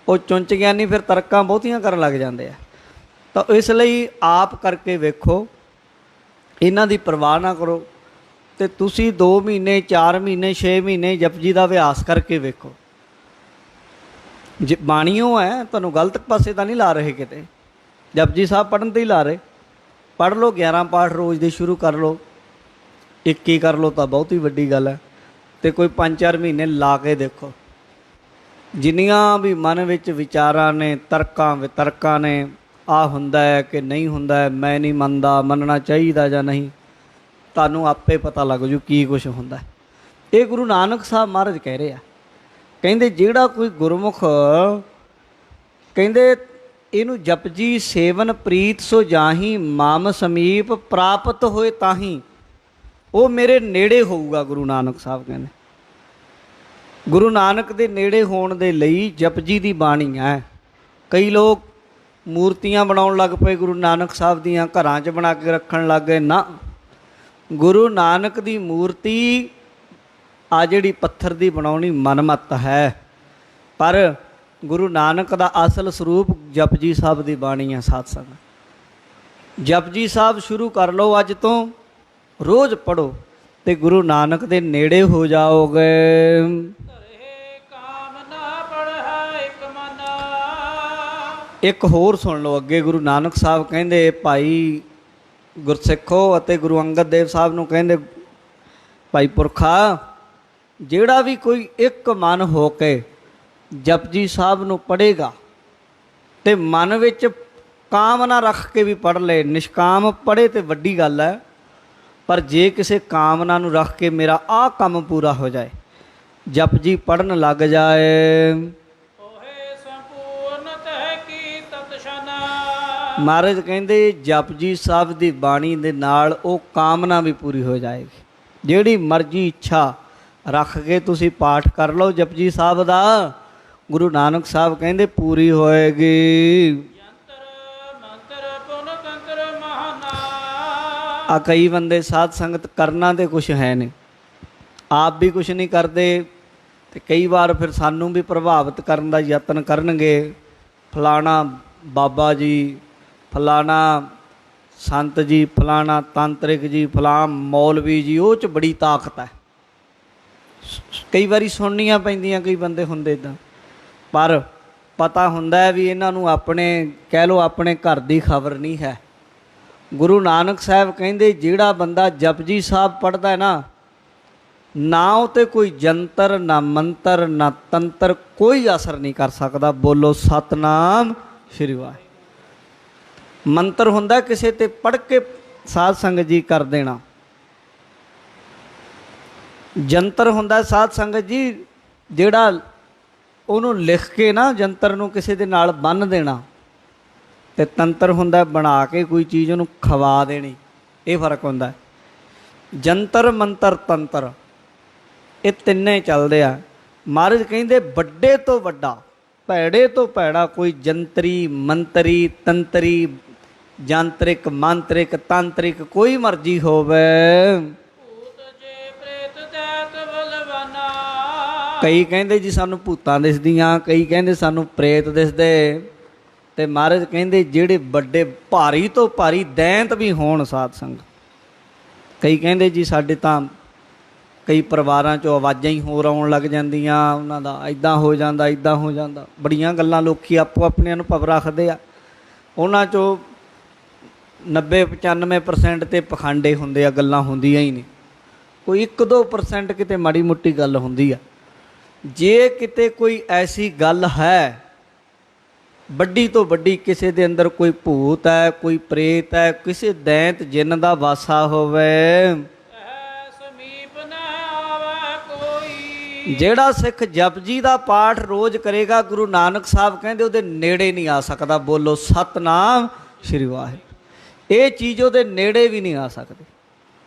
Speaker 1: ਉਹ ਚੁੰਚ ਗਿਆਨੀ ਫਿਰ ਤਰਕਾਂ ਬਹੁਤੀਆਂ ਕਰਨ ਲੱਗ ਜਾਂਦੇ ਆ। ਤਾਂ ਇਸ ਲਈ ਆਪ ਕਰਕੇ ਵੇਖੋ, ਇਹਨਾਂ ਦੀ ਪਰਵਾਹ ਨਾ ਕਰੋ। ਤੇ ਤੁਸੀਂ 2 ਮਹੀਨੇ 4 ਮਹੀਨੇ 6 ਮਹੀਨੇ ਜਪਜੀ ਦਾ ਅਭਿਆਸ ਕਰਕੇ ਵੇਖੋ। ਜੇ ਬਾਣੀਓ ਹੈ, ਤੁਹਾਨੂੰ ਗਲਤ ਪਾਸੇ ਤਾਂ ਨਹੀਂ ਲਾ ਰਹੇ, ਕਿਤੇ ਜਪਜੀ ਸਾਹਿਬ ਪੜ੍ਹਨ 'ਤੇ ਹੀ ਲਾ ਰਹੇ। ਪੜ੍ਹ ਲਓ, 11 ਪਾਠ ਰੋਜ਼ ਦੇ ਸ਼ੁਰੂ ਕਰ ਲਓ, 21 ਕਰ ਲਓ ਤਾਂ ਬਹੁਤ ਹੀ ਵੱਡੀ ਗੱਲ ਹੈ। ਤੇ ਕੋਈ 5-4 ਮਹੀਨੇ ਲਾ ਕੇ ਦੇਖੋ, ਜਿੰਨੀਆਂ ਵੀ ਮਨ ਵਿੱਚ ਵਿਚਾਰਾਂ ਨੇ, ਤਰਕਾਂ ਵਿਤਰਕਾਂ ਨੇ, ਆਹ ਹੁੰਦਾ ਹੈ ਕਿ ਨਹੀਂ ਹੁੰਦਾ ਹੈ, ਮੈਂ ਨਹੀਂ ਮੰਨਦਾ, ਮੰਨਣਾ ਚਾਹੀਦਾ ਜਾਂ ਨਹੀਂ, ਤੁਹਾਨੂੰ ਆਪੇ ਪਤਾ ਲੱਗ ਜੂ ਕੀ ਕੁਛ ਹੁੰਦਾ। ਇਹ ਗੁਰੂ ਨਾਨਕ ਸਾਹਿਬ ਮਹਾਰਾਜ ਕਹਿ ਰਹੇ ਆ, ਕਹਿੰਦੇ ਜਿਹੜਾ ਕੋਈ ਗੁਰਮੁਖ, ਕਹਿੰਦੇ ਇਹਨੂੰ ਜਪਜੀ ਸੇਵਨ ਪ੍ਰੀਤ ਸੋ ਜਾਹੀ, ਮਮ ਸਮੀਪ ਪ੍ਰਾਪਤ ਹੋਏ ਤਾਹੀ, ਉਹ ਮੇਰੇ ਨੇੜੇ ਹੋਊਗਾ। ਗੁਰੂ ਨਾਨਕ ਸਾਹਿਬ ਕਹਿੰਦੇ ਗੁਰੂ ਨਾਨਕ ਦੇ ਨੇੜੇ ਹੋਣ ਦੇ ਲਈ ਜਪਜੀ ਦੀ ਬਾਣੀ ਹੈ। ਕਈ ਲੋਕ ਮੂਰਤੀਆਂ ਬਣਾਉਣ ਲੱਗ ਪਏ ਗੁਰੂ ਨਾਨਕ ਸਾਹਿਬ ਦੀਆਂ, ਘਰਾਂ 'ਚ ਬਣਾ ਕੇ ਰੱਖਣ ਲੱਗ ਗਏ ਨਾ। ਗੁਰੂ ਨਾਨਕ ਦੀ ਮੂਰਤੀ ਆ ਜਿਹੜੀ ਪੱਥਰ ਦੀ ਬਣਾਉਣੀ ਮਨਮੱਤ ਹੈ, ਪਰ ਗੁਰੂ ਨਾਨਕ ਦਾ ਅਸਲ ਸਰੂਪ ਜਪਜੀ ਸਾਹਿਬ ਦੀ ਬਾਣੀ ਹੈ। ਸਾਧ ਸੰਗਤ ਜਪਜੀ ਸਾਹਿਬ ਸ਼ੁਰੂ ਕਰ ਲਓ ਅੱਜ ਤੋਂ, ਰੋਜ਼ ਪੜ੍ਹੋ ਤੇ ਗੁਰੂ ਨਾਨਕ ਦੇ ਨੇੜੇ ਹੋ ਜਾਓਗੇ।
Speaker 2: ਧਰੇ ਕਾਮ ਨਾ ਪੜ੍ਹੈ ਇਕ ਮਨ।
Speaker 1: ਇੱਕ ਹੋਰ ਸੁਣ ਲਓ ਅੱਗੇ, ਗੁਰੂ ਨਾਨਕ ਸਾਹਿਬ ਕਹਿੰਦੇ ਭਾਈ ਗੁਰਸਿੱਖੋ ਅਤੇ ਗੁਰੂ ਅੰਗਦ ਦੇਵ ਸਾਹਿਬ ਨੂੰ ਕਹਿੰਦੇ, ਭਾਈ ਪੁਰਖਾ, ਜਿਹੜਾ ਵੀ ਕੋਈ ਇੱਕ ਮਨ ਹੋ ਕੇ ਜਪਜੀ ਸਾਹਿਬ ਨੂੰ ਪੜ੍ਹੇਗਾ ਤੇ ਮਨ ਵਿੱਚ ਕਾਮਨਾ ਰੱਖ ਕੇ ਵੀ ਪੜ੍ਹ ਲਏ, ਨਿਸ਼ਕਾਮ ਪੜ੍ਹੇ ਤੇ ਵੱਡੀ ਗੱਲ ਹੈ, ਪਰ ਜੇ ਕਿਸੇ ਕਾਮਨਾ ਨੂੰ ਰੱਖ ਕੇ ਮੇਰਾ ਆਹ ਕੰਮ ਪੂਰਾ ਹੋ ਜਾਏ, ਜਪਜੀ ਪੜ੍ਹਨ ਲੱਗ ਜਾਏ,
Speaker 2: ਉਹੇ ਸੰਪੂਰਨ ਤਹਿ ਕੀ ਤਤਸ਼ਨਾ।
Speaker 1: ਮਹਾਰਾਜ ਕਹਿੰਦੇ ਜਪਜੀ ਸਾਹਿਬ ਦੀ ਬਾਣੀ ਦੇ ਨਾਲ ਉਹ ਕਾਮਨਾ ਵੀ ਪੂਰੀ ਹੋ ਜਾਏਗੀ। ਜਿਹੜੀ ਮਰਜ਼ੀ ਇੱਛਾ ਰੱਖ ਕੇ ਤੁਸੀਂ ਪਾਠ ਕਰ ਲਓ ਜਪਜੀ ਸਾਹਿਬ ਦਾ, ਗੁਰੂ ਨਾਨਕ ਸਾਹਿਬ ਕਹਿੰਦੇ ਪੂਰੀ ਹੋਏਗੀ।
Speaker 2: ਯੰਤਰ ਮੰਤਰ ਪੁਨ ਤੰਤਰ ਮਹਾਨਾ।
Speaker 1: ਆ ਕਈ ਬੰਦੇ ਸਾਧ ਸੰਗਤ ਕਰਨਾ ਤੇ ਕੁਛ ਹੈ ਨਹੀਂ, ਆਪ ਵੀ ਕੁਛ ਨਹੀਂ ਕਰਦੇ, ਤੇ ਕਈ ਵਾਰ ਫਿਰ ਸਾਨੂੰ ਵੀ ਪ੍ਰਭਾਵਿਤ ਕਰਨ ਦਾ ਯਤਨ ਕਰਨਗੇ। ਫਲਾਣਾ ਬਾਬਾ ਜੀ, ਫਲਾਣਾ ਸੰਤ ਜੀ, ਫਲਾਣਾ ਤਾਂਤਰਿਕ ਜੀ, ਫਲਾਂ ਮੌਲਵੀ ਜੀ, ਉਹ 'ਚ ਬੜੀ ਤਾਕਤ ਹੈ। ਕਈ ਵਾਰੀ ਸੁਣਨੀਆਂ ਪੈਂਦੀਆਂ, ਕਈ ਬੰਦੇ ਹੁੰਦੇ ਇੱਦਾਂ, ਪਰ ਪਤਾ ਹੁੰਦਾ ਹੈ ਵੀ ਇਹਨਾਂ ਨੂੰ ਆਪਣੇ, ਕਹਿ ਲਓ ਆਪਣੇ ਘਰ ਦੀ ਖਬਰ ਨਹੀਂ ਹੈ। ਗੁਰੂ ਨਾਨਕ ਸਾਹਿਬ ਕਹਿੰਦੇ ਜਿਹੜਾ ਬੰਦਾ ਜਪਜੀ ਸਾਹਿਬ ਪੜ੍ਹਦਾ ਹੈ ਨਾ ਉਹ 'ਤੇ ਕੋਈ ਜੰਤਰ, ਨਾ ਮੰਤਰ, ਨਾ ਤੰਤਰ, ਕੋਈ ਅਸਰ ਨਹੀਂ ਕਰ ਸਕਦਾ। ਬੋਲੋ ਸਤਨਾਮ ਸ਼੍ਰੀ ਵਾਹਿਗੁਰੂ। ਮੰਤਰ ਹੁੰਦਾ ਕਿਸੇ 'ਤੇ ਪੜ੍ਹ ਕੇ ਸਾਧ ਸੰਗਤ ਜੀ ਕਰ ਦੇਣਾ, ਜੰਤਰ ਹੁੰਦਾ ਸਾਧ ਸੰਗਤ ਜੀ ਜਿਹੜਾ ਉਹਨੂੰ ਲਿਖ ਕੇ ਨਾ ਜੰਤਰ ਨੂੰ ਕਿਸੇ ਦੇ ਨਾਲ ਬੰਨ੍ਹ ਦੇਣਾ, ਤੇ ਤੰਤਰ ਹੁੰਦਾ ਬਣਾ ਕੇ ਕੋਈ ਚੀਜ਼ ਉਹਨੂੰ ਖਵਾ ਦੇਣੀ। ਇਹ ਫਰਕ ਹੁੰਦਾ। ਜੰਤਰ ਮੰਤਰ ਤੰਤਰ ਇਹ ਤਿੰਨੇ ਚੱਲਦੇ ਆ। ਮਹਾਰਾਜ ਕਹਿੰਦੇ ਵੱਡੇ ਤੋਂ ਵੱਡਾ, ਭੈੜੇ ਤੋਂ ਭੈੜਾ ਕੋਈ ਜੰਤਰੀ, ਮੰਤਰੀ, ਤੰਤਰੀ, ਜਾਂਤਰਿਕ, ਮਾਂਤਰਿਕ, ਤਾਂਤਰਿਕ ਕੋਈ ਮਰਜ਼ੀ ਹੋਵੇ।
Speaker 2: ਭੂਤ ਜੇ ਪ੍ਰੇਤ ਦੈਤ ਬਲਵਾਨਾ।
Speaker 1: ਕਈ ਕਹਿੰਦੇ ਜੀ ਸਾਨੂੰ ਭੂਤਾਂ ਦਿਸਦੀਆਂ, ਕਈ ਕਹਿੰਦੇ ਸਾਨੂੰ ਪ੍ਰੇਤ ਦਿਸਦੇ, ਤੇ ਮਹਾਰਾਜ ਕਹਿੰਦੇ ਜਿਹੜੇ ਵੱਡੇ ਭਾਰੀ ਤੋਂ ਭਾਰੀ ਦੈਂਤ ਵੀ ਹੋਣ ਸਾਧ ਸੰਗਤ। ਕਈ ਕਹਿੰਦੇ ਜੀ ਸਾਡੇ ਤਾਂ ਕਈ ਪਰਿਵਾਰਾਂ 'ਚੋਂ ਆਵਾਜ਼ਾਂ ਹੀ ਹੋਰ ਆਉਣ ਲੱਗ ਜਾਂਦੀਆਂ, ਉਹਨਾਂ ਦਾ ਇੱਦਾਂ ਹੋ ਜਾਂਦਾ, ਇੱਦਾਂ ਹੋ ਜਾਂਦਾ। ਬੜੀਆਂ ਗੱਲਾਂ ਲੋਕੀ ਆਪੋ ਆਪਣੇ ਅਨੁਭਵ ਰੱਖਦੇ ਆ, ਉਹਨਾਂ 'ਚੋਂ 90-95% ਤੇ ਪਖੰਡੇ ਹੁੰਦੇ ਆ, ਗੱਲਾਂ ਹੁੰਦੀਆਂ ਹੀ ਨਹੀਂ। ਕੋਈ 1-2% ਕਿਤੇ ਮਾੜੀ ਮੋਟੀ ਗੱਲ ਹੁੰਦੀ ਆ। ਜੇ ਕਿਤੇ ਕੋਈ ਐਸੀ ਗੱਲ ਹੈ ਵੱਡੀ ਤੋਂ ਵੱਡੀ, ਕਿਸੇ ਦੇ ਅੰਦਰ ਕੋਈ ਭੂਤ ਹੈ, ਕੋਈ ਪ੍ਰੇਤ ਹੈ, ਕਿਸੇ ਦੈਂਤ ਜਿੰਨ ਦਾ ਵਾਸਾ ਹੋਵੇ,
Speaker 2: ਸਮੀਪ ਨ ਆਵੇ ਕੋਈ।
Speaker 1: ਜਿਹੜਾ ਸਿੱਖ ਜਪਜੀ ਦਾ ਪਾਠ ਰੋਜ਼ ਕਰੇਗਾ, ਗੁਰੂ ਨਾਨਕ ਸਾਹਿਬ ਕਹਿੰਦੇ ਉਹਦੇ ਨੇੜੇ ਨਹੀਂ ਆ ਸਕਦਾ। ਬੋਲੋ ਸਤਨਾਮ ਸ਼੍ਰੀ ਵਾਹਿਗੁਰੂ। ਇਹ ਚੀਜ਼ ਉਹਦੇ ਨੇੜੇ ਵੀ ਨਹੀਂ ਆ ਸਕਦੀ।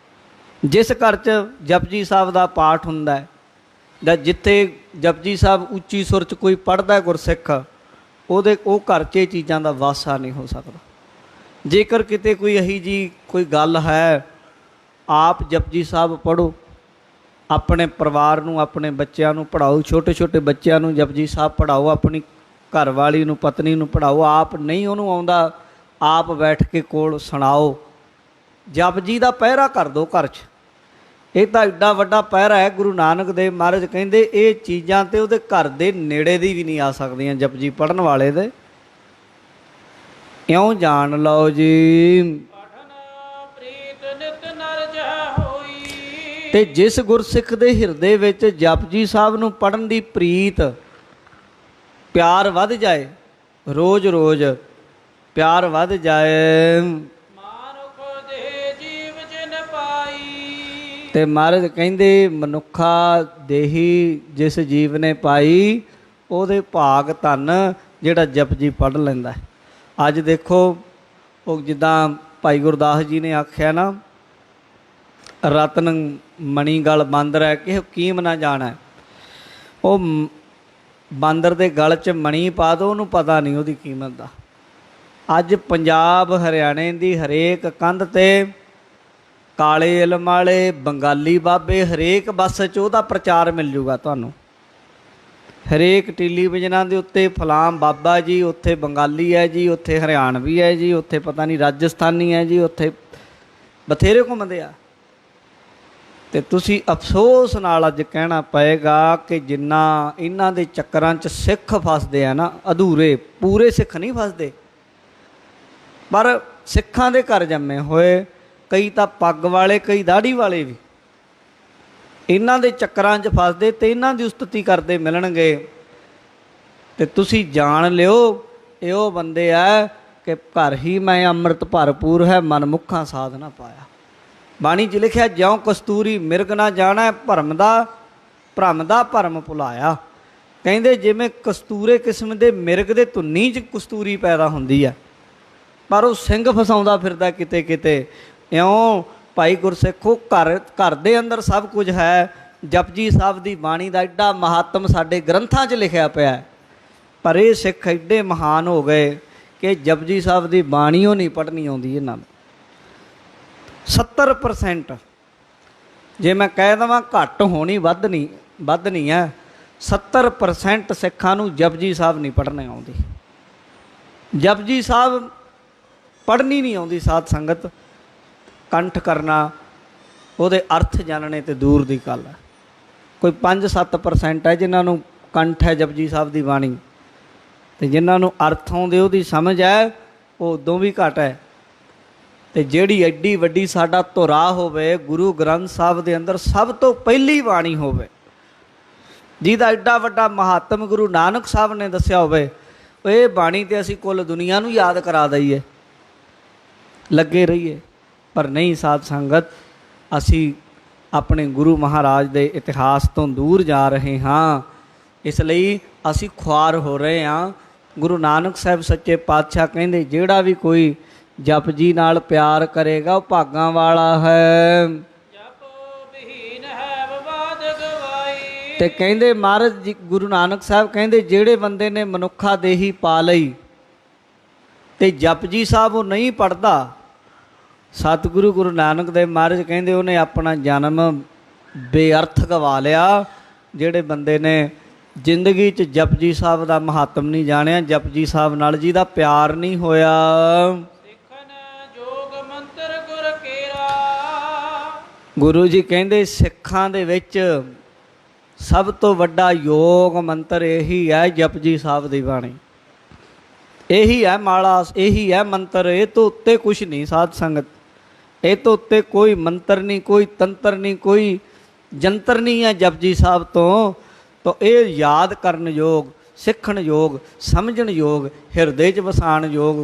Speaker 1: ਜਿਸ ਘਰ 'ਚ ਜਪਜੀ ਸਾਹਿਬ ਦਾ ਪਾਠ ਹੁੰਦਾ ਹੈ, ਜਾਂ ਜਿੱਥੇ ਜਪਜੀ ਸਾਹਿਬ ਉੱਚੀ ਸੁਰ 'ਚ ਕੋਈ ਪੜ੍ਹਦਾ ਗੁਰਸਿੱਖ, ਉਹ ਘਰ 'ਚ ਇਹ ਚੀਜ਼ਾਂ ਦਾ ਵਾਸਾ ਨਹੀਂ ਹੋ ਸਕਦਾ। ਜੇਕਰ ਕਿਤੇ ਕੋਈ ਇਹੀ ਜੀ ਕੋਈ ਗੱਲ ਹੈ, ਆਪ ਜਪਜੀ ਸਾਹਿਬ ਪੜ੍ਹੋ, ਆਪਣੇ ਪਰਿਵਾਰ ਨੂੰ, ਆਪਣੇ ਬੱਚਿਆਂ ਨੂੰ ਪੜ੍ਹਾਓ, ਛੋਟੇ ਛੋਟੇ ਬੱਚਿਆਂ ਨੂੰ ਜਪਜੀ ਸਾਹਿਬ ਪੜ੍ਹਾਓ, ਆਪਣੀ ਘਰਵਾਲੀ ਨੂੰ, ਪਤਨੀ ਨੂੰ ਪੜ੍ਹਾਓ। ਆਪ ਨਹੀਂ ਉਹਨੂੰ ਆਉਂਦਾ, ਆਪ ਬੈਠ ਕੇ ਕੋਲ ਸੁਣਾਓ। ਜਪਜੀ ਦਾ ਪਹਿਰਾ ਕਰ ਦਿਓ ਘਰ 'ਚ। ਇਹ ਤਾਂ ਐਡਾ ਵੱਡਾ ਪਹਿਰਾ ਹੈ। ਗੁਰੂ ਨਾਨਕ ਦੇਵ ਮਹਾਰਾਜ ਕਹਿੰਦੇ ਇਹ ਚੀਜ਼ਾਂ ਤੇ ਉਹਦੇ ਘਰ ਦੇ ਨੇੜੇ ਦੀ ਵੀ ਨਹੀਂ ਆ ਸਕਦੀਆਂ ਜਪਜੀ ਪੜ੍ਹਨ ਵਾਲੇ ਦੇ। ਇਉਂ ਜਾਣ ਲਓ ਜੀ।
Speaker 2: ਪਠਨ ਪ੍ਰੀਤ ਨਿਤ ਨਰ ਜਹ ਹੋਈ।
Speaker 1: ਤੇ ਜਿਸ ਗੁਰਸਿੱਖ ਦੇ ਹਿਰਦੇ ਵਿੱਚ ਜਪਜੀ ਸਾਹਿਬ ਨੂੰ ਪੜ੍ਹਨ ਦੀ ਪ੍ਰੀਤ, ਪਿਆਰ ਵੱਧ ਜਾਏ, ਰੋਜ਼ ਰੋਜ਼ ਪਿਆਰ ਵੱਧ ਜਾਏ,
Speaker 2: ਮਾਨੁਖ ਦੇ ਜੀਵ ਜਿਨ ਪਾਈ।
Speaker 1: ਤੇ ਮਹਾਰਾਜ ਕਹਿੰਦੇ ਮਨੁੱਖਾ ਦੇਹੀ ਜਿਸ ਜੀਵ ਨੇ ਪਾਈ, ਉਹਦੇ ਭਾਗ ਧਨ ਜਿਹੜਾ ਜਪਜੀ ਪੜ੍ਹ ਲੈਂਦਾ। ਅੱਜ ਦੇਖੋ ਉਹ ਜਿੱਦਾਂ ਭਾਈ ਗੁਰਦਾਸ ਜੀ ਨੇ ਆਖਿਆ ਨਾ, ਰਤਨ ਮਣੀ ਗਲ ਬਾਂਦਰ ਹੈ ਕਿ ਹਕੀਮ ਨਾ ਜਾਣਾ। ਉਹ ਬਾਂਦਰ ਦੇ ਗਲ 'ਚ ਮਣੀ ਪਾ ਦਿਓ, ਉਹਨੂੰ ਪਤਾ ਨਹੀਂ ਉਹਦੀ ਕੀਮਤ ਦਾ। ਅੱਜ ਪੰਜਾਬ ਹਰਿਆਣੇ ਦੀ ਹਰੇਕ ਕੰਧ 'ਤੇ ਕਾਲੇ ਇਲਮ ਵਾਲੇ, ਬੰਗਾਲੀ ਬਾਬੇ, ਹਰੇਕ ਬੱਸ 'ਚ ਉਹਦਾ ਪ੍ਰਚਾਰ ਮਿਲ ਜੂਗਾ ਤੁਹਾਨੂੰ। ਹਰੇਕ ਟੈਲੀਵਿਜ਼ਨਾਂ ਦੇ ਉੱਤੇ ਫਲਾਂ ਬਾਬਾ ਜੀ, ਉੱਥੇ ਬੰਗਾਲੀ ਹੈ ਜੀ, ਉੱਥੇ ਹਰਿਆਣਵੀ ਹੈ ਜੀ, ਉੱਥੇ ਪਤਾ ਨਹੀਂ ਰਾਜਸਥਾਨੀ ਹੈ ਜੀ, ਉੱਥੇ ਬਥੇਰੇ ਘੁੰਮਦੇ ਆ। ਤੇ ਤੁਸੀਂ ਅਫਸੋਸ ਨਾਲ ਅੱਜ ਕਹਿਣਾ ਪਏਗਾ ਕਿ ਜਿੰਨਾ ਇਹਨਾਂ ਦੇ ਚੱਕਰਾਂ 'ਚ ਸਿੱਖ ਫਸਦੇ ਆ ਨਾ, ਅਧੂਰੇ, ਪੂਰੇ ਸਿੱਖ ਨਹੀਂ ਫਸਦੇ, ਪਰ ਸਿੱਖਾਂ ਦੇ ਘਰ ਜੰਮੇ ਹੋਏ ਕਈ ਤਾਂ ਪੱਗ ਵਾਲੇ, ਕਈ ਦਾੜੀ ਵਾਲੇ ਵੀ ਇਹਨਾਂ ਦੇ ਚੱਕਰਾਂ 'ਚ ਫਸਦੇ ਤੇ ਇਹਨਾਂ ਦੀ ਉਸਤਤੀ ਕਰਦੇ ਮਿਲਣਗੇ। ਤੇ ਤੁਸੀਂ ਜਾਣ ਲਿਓ ਇਹ ਉਹ ਬੰਦੇ ਆ ਕਿ ਘਰ ਹੀ ਮੈਂ ਅੰਮ੍ਰਿਤ ਭਰਪੂਰ ਹੈ, ਮਨ ਮੁੱਖਾਂ ਸਾਧ ਨਾ ਪਾਇਆ। ਬਾਣੀ 'ਚ ਲਿਖਿਆ, ਜਿਉਂ ਕਸਤੂਰੀ ਮਿਰਗ ਨਾ ਜਾਣਾ, ਭਰਮ ਦਾ ਭਰਮ ਭੁਲਾਇਆ। ਕਹਿੰਦੇ ਜਿਵੇਂ ਕਸਤੂਰੇ ਕਿਸਮ ਦੇ ਮਿਰਗ ਦੇ ਧੁੰਨੀ 'ਚ ਕਸਤੂਰੀ ਪੈਦਾ ਹੁੰਦੀ ਹੈ, ਪਰ ਉਹ ਸਿੰਘ ਫਸਾਉਂਦਾ ਫਿਰਦਾ ਕਿਤੇ ਕਿਤੇ। ਇਉਂ ਭਾਈ ਗੁਰਸਿੱਖੋ, ਘਰ ਦੇ ਅੰਦਰ ਸਭ ਕੁਝ ਹੈ। ਜਪਜੀ ਸਾਹਿਬ ਦੀ ਬਾਣੀ ਦਾ ਐਡਾ ਮਹਾਤਮ ਸਾਡੇ ਗ੍ਰੰਥਾਂ 'ਚ ਲਿਖਿਆ ਪਿਆ, ਪਰ ਇਹ ਸਿੱਖ ਐਡੇ ਮਹਾਨ ਹੋ ਗਏ ਕਿ ਜਪਜੀ ਸਾਹਿਬ ਦੀ ਬਾਣੀ ਉਹ ਨਹੀਂ ਪੜ੍ਹਨੀ ਆਉਂਦੀ ਇਹਨਾਂ ਨੂੰ। 70%, ਜੇ ਮੈਂ ਕਹਿ ਦੇਵਾਂ ਘੱਟ ਹੋਣੀ, ਵੱਧ ਨਹੀਂ ਹੈ। 70% ਸਿੱਖਾਂ ਨੂੰ ਜਪਜੀ ਸਾਹਿਬ ਨਹੀਂ ਪੜ੍ਹਨੀ ਆਉਂਦੀ। ਜਪਜੀ ਸਾਹਿਬ ਪੜ੍ਹਨੀ ਨਹੀਂ ਆਉਂਦੀ ਸਾਧ ਸੰਗਤ। ਕੰਠ ਕਰਨਾ, ਉਹਦੇ ਅਰਥ ਜਾਣਨੇ ਤੇ ਦੂਰ ਦੀ ਗੱਲ ਹੈ। ਕੋਈ 5-7% ਹੈ ਜਿਨ੍ਹਾਂ ਨੂੰ ਕੰਠ ਹੈ ਜਪਜੀ ਸਾਹਿਬ ਦੀ ਬਾਣੀ, ਤੇ ਜਿਨ੍ਹਾਂ ਨੂੰ ਅਰਥ ਆਉਂਦੇ ਉਹਦੀ ਸਮਝ ਹੈ, ਉਹ ਉਦੋਂ ਵੀ ਘੱਟ ਹੈ। ਤੇ ਜਿਹੜੀ ਐਡੀ ਵੱਡੀ ਸਾਡਾ ਧੁਰਾ ਹੋਵੇ, ਗੁਰੂ ਗ੍ਰੰਥ ਸਾਹਿਬ ਦੇ ਅੰਦਰ ਸਭ ਤੋਂ ਪਹਿਲੀ ਬਾਣੀ ਹੋਵੇ, ਜਿਹਦਾ ਐਡਾ ਵੱਡਾ ਮਹਾਤਮ ਗੁਰੂ ਨਾਨਕ ਸਾਹਿਬ ਨੇ ਦੱਸਿਆ ਹੋਵੇ, ਇਹ ਬਾਣੀ ਤੇ ਅਸੀਂ ਕੁੱਲ ਦੁਨੀਆ ਨੂੰ ਯਾਦ ਕਰਾ ਦਈਏ, ਲੱਗੇ ਰਹੀਏ। ਪਰ ਨਹੀਂ ਸਾਧ ਸੰਗਤ, ਅਸੀਂ ਆਪਣੇ ਗੁਰੂ ਮਹਾਰਾਜ ਦੇ ਇਤਿਹਾਸ ਤੋਂ ਦੂਰ ਜਾ ਰਹੇ ਹਾਂ। ਇਸ ਲਈ ਅਸੀਂ ਖੁਆਰ ਹੋ ਰਹੇ ਹਾਂ। ਗੁਰੂ ਨਾਨਕ ਸਾਹਿਬ ਸੱਚੇ ਪਾਤਸ਼ਾਹ ਕਹਿੰਦੇ, ਜਿਹੜਾ ਵੀ ਕੋਈ ਜਪਜੀ ਨਾਲ ਪਿਆਰ ਕਰੇਗਾ ਉਹ ਭਾਗਾਂ ਵਾਲਾ ਹੈ। ਤੇ ਕਹਿੰਦੇ ਮਹਾਰਾਜ ਜੀ, ਗੁਰੂ ਨਾਨਕ ਸਾਹਿਬ ਕਹਿੰਦੇ, ਜਿਹੜੇ ਬੰਦੇ ਨੇ ਮਨੁੱਖਾ ਦੇਹੀ ਪਾ ਲਈ ਤੇ ਜਪਜੀ ਸਾਹਿਬ ਉਹ ਨਹੀਂ ਪੜ੍ਹਦਾ, ਸਤਿਗੁਰੂ ਗੁਰੂ ਨਾਨਕ ਦੇਵ ਮਹਾਰਾਜ ਕਹਿੰਦੇ ਉਹਨੇ ਆਪਣਾ ਜਨਮ ਬੇਅਰਥ ਗਵਾ ਲਿਆ। ਜਿਹੜੇ ਬੰਦੇ ਨੇ ਜ਼ਿੰਦਗੀ 'ਚ ਜਪਜੀ ਸਾਹਿਬ ਦਾ ਮਹੱਤਵ ਨਹੀਂ ਜਾਣਿਆ, ਜਪਜੀ ਸਾਹਿਬ ਨਾਲ ਜਿਹਦਾ ਪਿਆਰ ਨਹੀਂ ਹੋਇਆ। ਗੁਰੂ ਜੀ ਕਹਿੰਦੇ ਸਿੱਖਾਂ ਦੇ ਵਿੱਚ ਸਭ ਤੋਂ ਵੱਡਾ ਯੋਗ ਮੰਤਰ ਇਹੀ ਹੈ, ਜਪਜੀ ਸਾਹਿਬ ਦੀ ਬਾਣੀ। ਇਹੀ ਹੈ ਮਾਲਾ, ਇਹੀ ਹੈ ਮੰਤਰ। ਇਹ ਤੋਂ ਉੱਤੇ ਕੁਛ ਨਹੀਂ ਸਾਧ ਸੰਗਤ। ਇਹ ਤੋਂ ਉੱਤੇ ਕੋਈ ਮੰਤਰ ਨਹੀਂ, ਕੋਈ ਤੰਤਰ ਨਹੀਂ, ਕੋਈ ਜੰਤਰ ਨਹੀਂ ਹੈ ਜਪਜੀ ਸਾਹਿਬ ਤੋਂ। ਤਾਂ ਇਹ ਯਾਦ ਕਰਨ ਯੋਗ, ਸਿੱਖਣ ਯੋਗ, ਸਮਝਣ ਯੋਗ, ਹਿਰਦੇ 'ਚ ਵਸਾਣ ਯੋਗ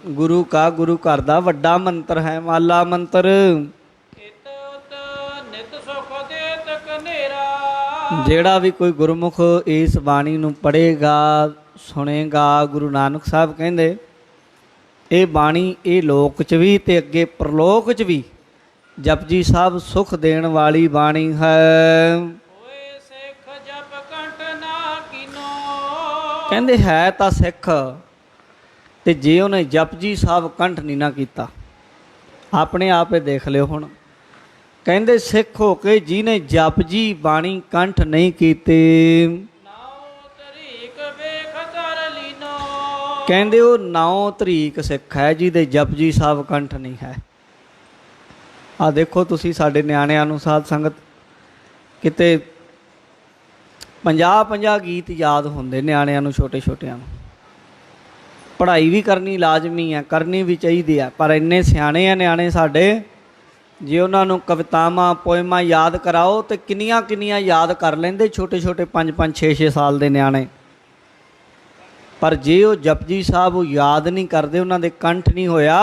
Speaker 1: ਗੁਰੂ ਘਰ ਦਾ ਵੱਡਾ ਮੰਤਰ ਹੈ, ਮਾਲਾ ਮੰਤਰ। ਜਿਹੜਾ ਵੀ ਕੋਈ ਗੁਰਮੁਖ ਇਸ ਬਾਣੀ ਨੂੰ ਪੜ੍ਹੇਗਾ, ਸੁਣੇਗਾ, ਗੁਰੂ ਨਾਨਕ ਸਾਹਿਬ ਕਹਿੰਦੇ ਇਹ ਬਾਣੀ ਇਹ ਲੋਕ 'ਚ ਵੀ ਤੇ ਅੱਗੇ ਪ੍ਰਲੋਕ 'ਚ ਵੀ ਜਪਜੀ ਸਾਹਿਬ ਸੁਖ ਦੇਣ ਵਾਲੀ ਬਾਣੀ ਹੈ। ਕਹਿੰਦੇ ਹੈ ਤਾਂ ਸਿੱਖ, ਤੇ ਜੇ ਉਹਨੇ ਜਪਜੀ ਸਾਹਿਬ ਕੰਠ ਨਹੀਂ ਨਾ ਕੀਤਾ, ਆਪਣੇ ਆਪ ਹੀ ਦੇਖ ਲਿਓ। ਹੁਣ ਕਹਿੰਦੇ ਸਿੱਖ ਹੋ ਕੇ ਜਿਹਨੇ ਜਪਜੀ ਬਾਣੀ ਕੰਠ ਨਹੀਂ ਕੀਤੀ, ਕਹਿੰਦੇ ਉਹ 9 ਤਰੀਕ ਸਿੱਖ ਹੈ ਜਿਹਦੇ ਜਪਜੀ ਸਾਹਿਬ ਕੰਠ ਨਹੀਂ ਹੈ। ਆਹ ਦੇਖੋ ਤੁਸੀਂ ਸਾਡੇ ਨਿਆਣਿਆਂ ਨੂੰ ਸਾਧ ਸੰਗਤ, ਕਿਤੇ 50-50 ਗੀਤ ਯਾਦ ਹੁੰਦੇ ਨਿਆਣਿਆਂ ਨੂੰ, ਛੋਟੇ ਛੋਟਿਆਂ ਨੂੰ। ਪੜ੍ਹਾਈ ਵੀ ਕਰਨੀ ਲਾਜ਼ਮੀ ਹੈ, ਕਰਨੀ ਵੀ ਚਾਹੀਦੀ ਹੈ, ਪਰ ਇੰਨੇ ਸਿਆਣੇ ਆ ਨਿਆਣੇ ਸਾਡੇ, ਜੇ ਉਹਨਾਂ ਨੂੰ ਕਵਿਤਾਵਾਂ ਪੋਇਮਾਂ ਯਾਦ ਕਰਾਓ ਤੇ ਕਿੰਨੀਆਂ ਕਿੰਨੀਆਂ ਯਾਦ ਕਰ ਲੈਂਦੇ, ਛੋਟੇ ਛੋਟੇ 5-5 6-6 ਸਾਲ ਦੇ ਨਿਆਣੇ। ਪਰ ਜੇ ਉਹ ਜਪਜੀ ਸਾਹਿਬ ਉਹ ਯਾਦ ਨਹੀਂ ਕਰਦੇ, ਉਹਨਾਂ ਦੇ ਕੰਠ ਨਹੀਂ ਹੋਇਆ,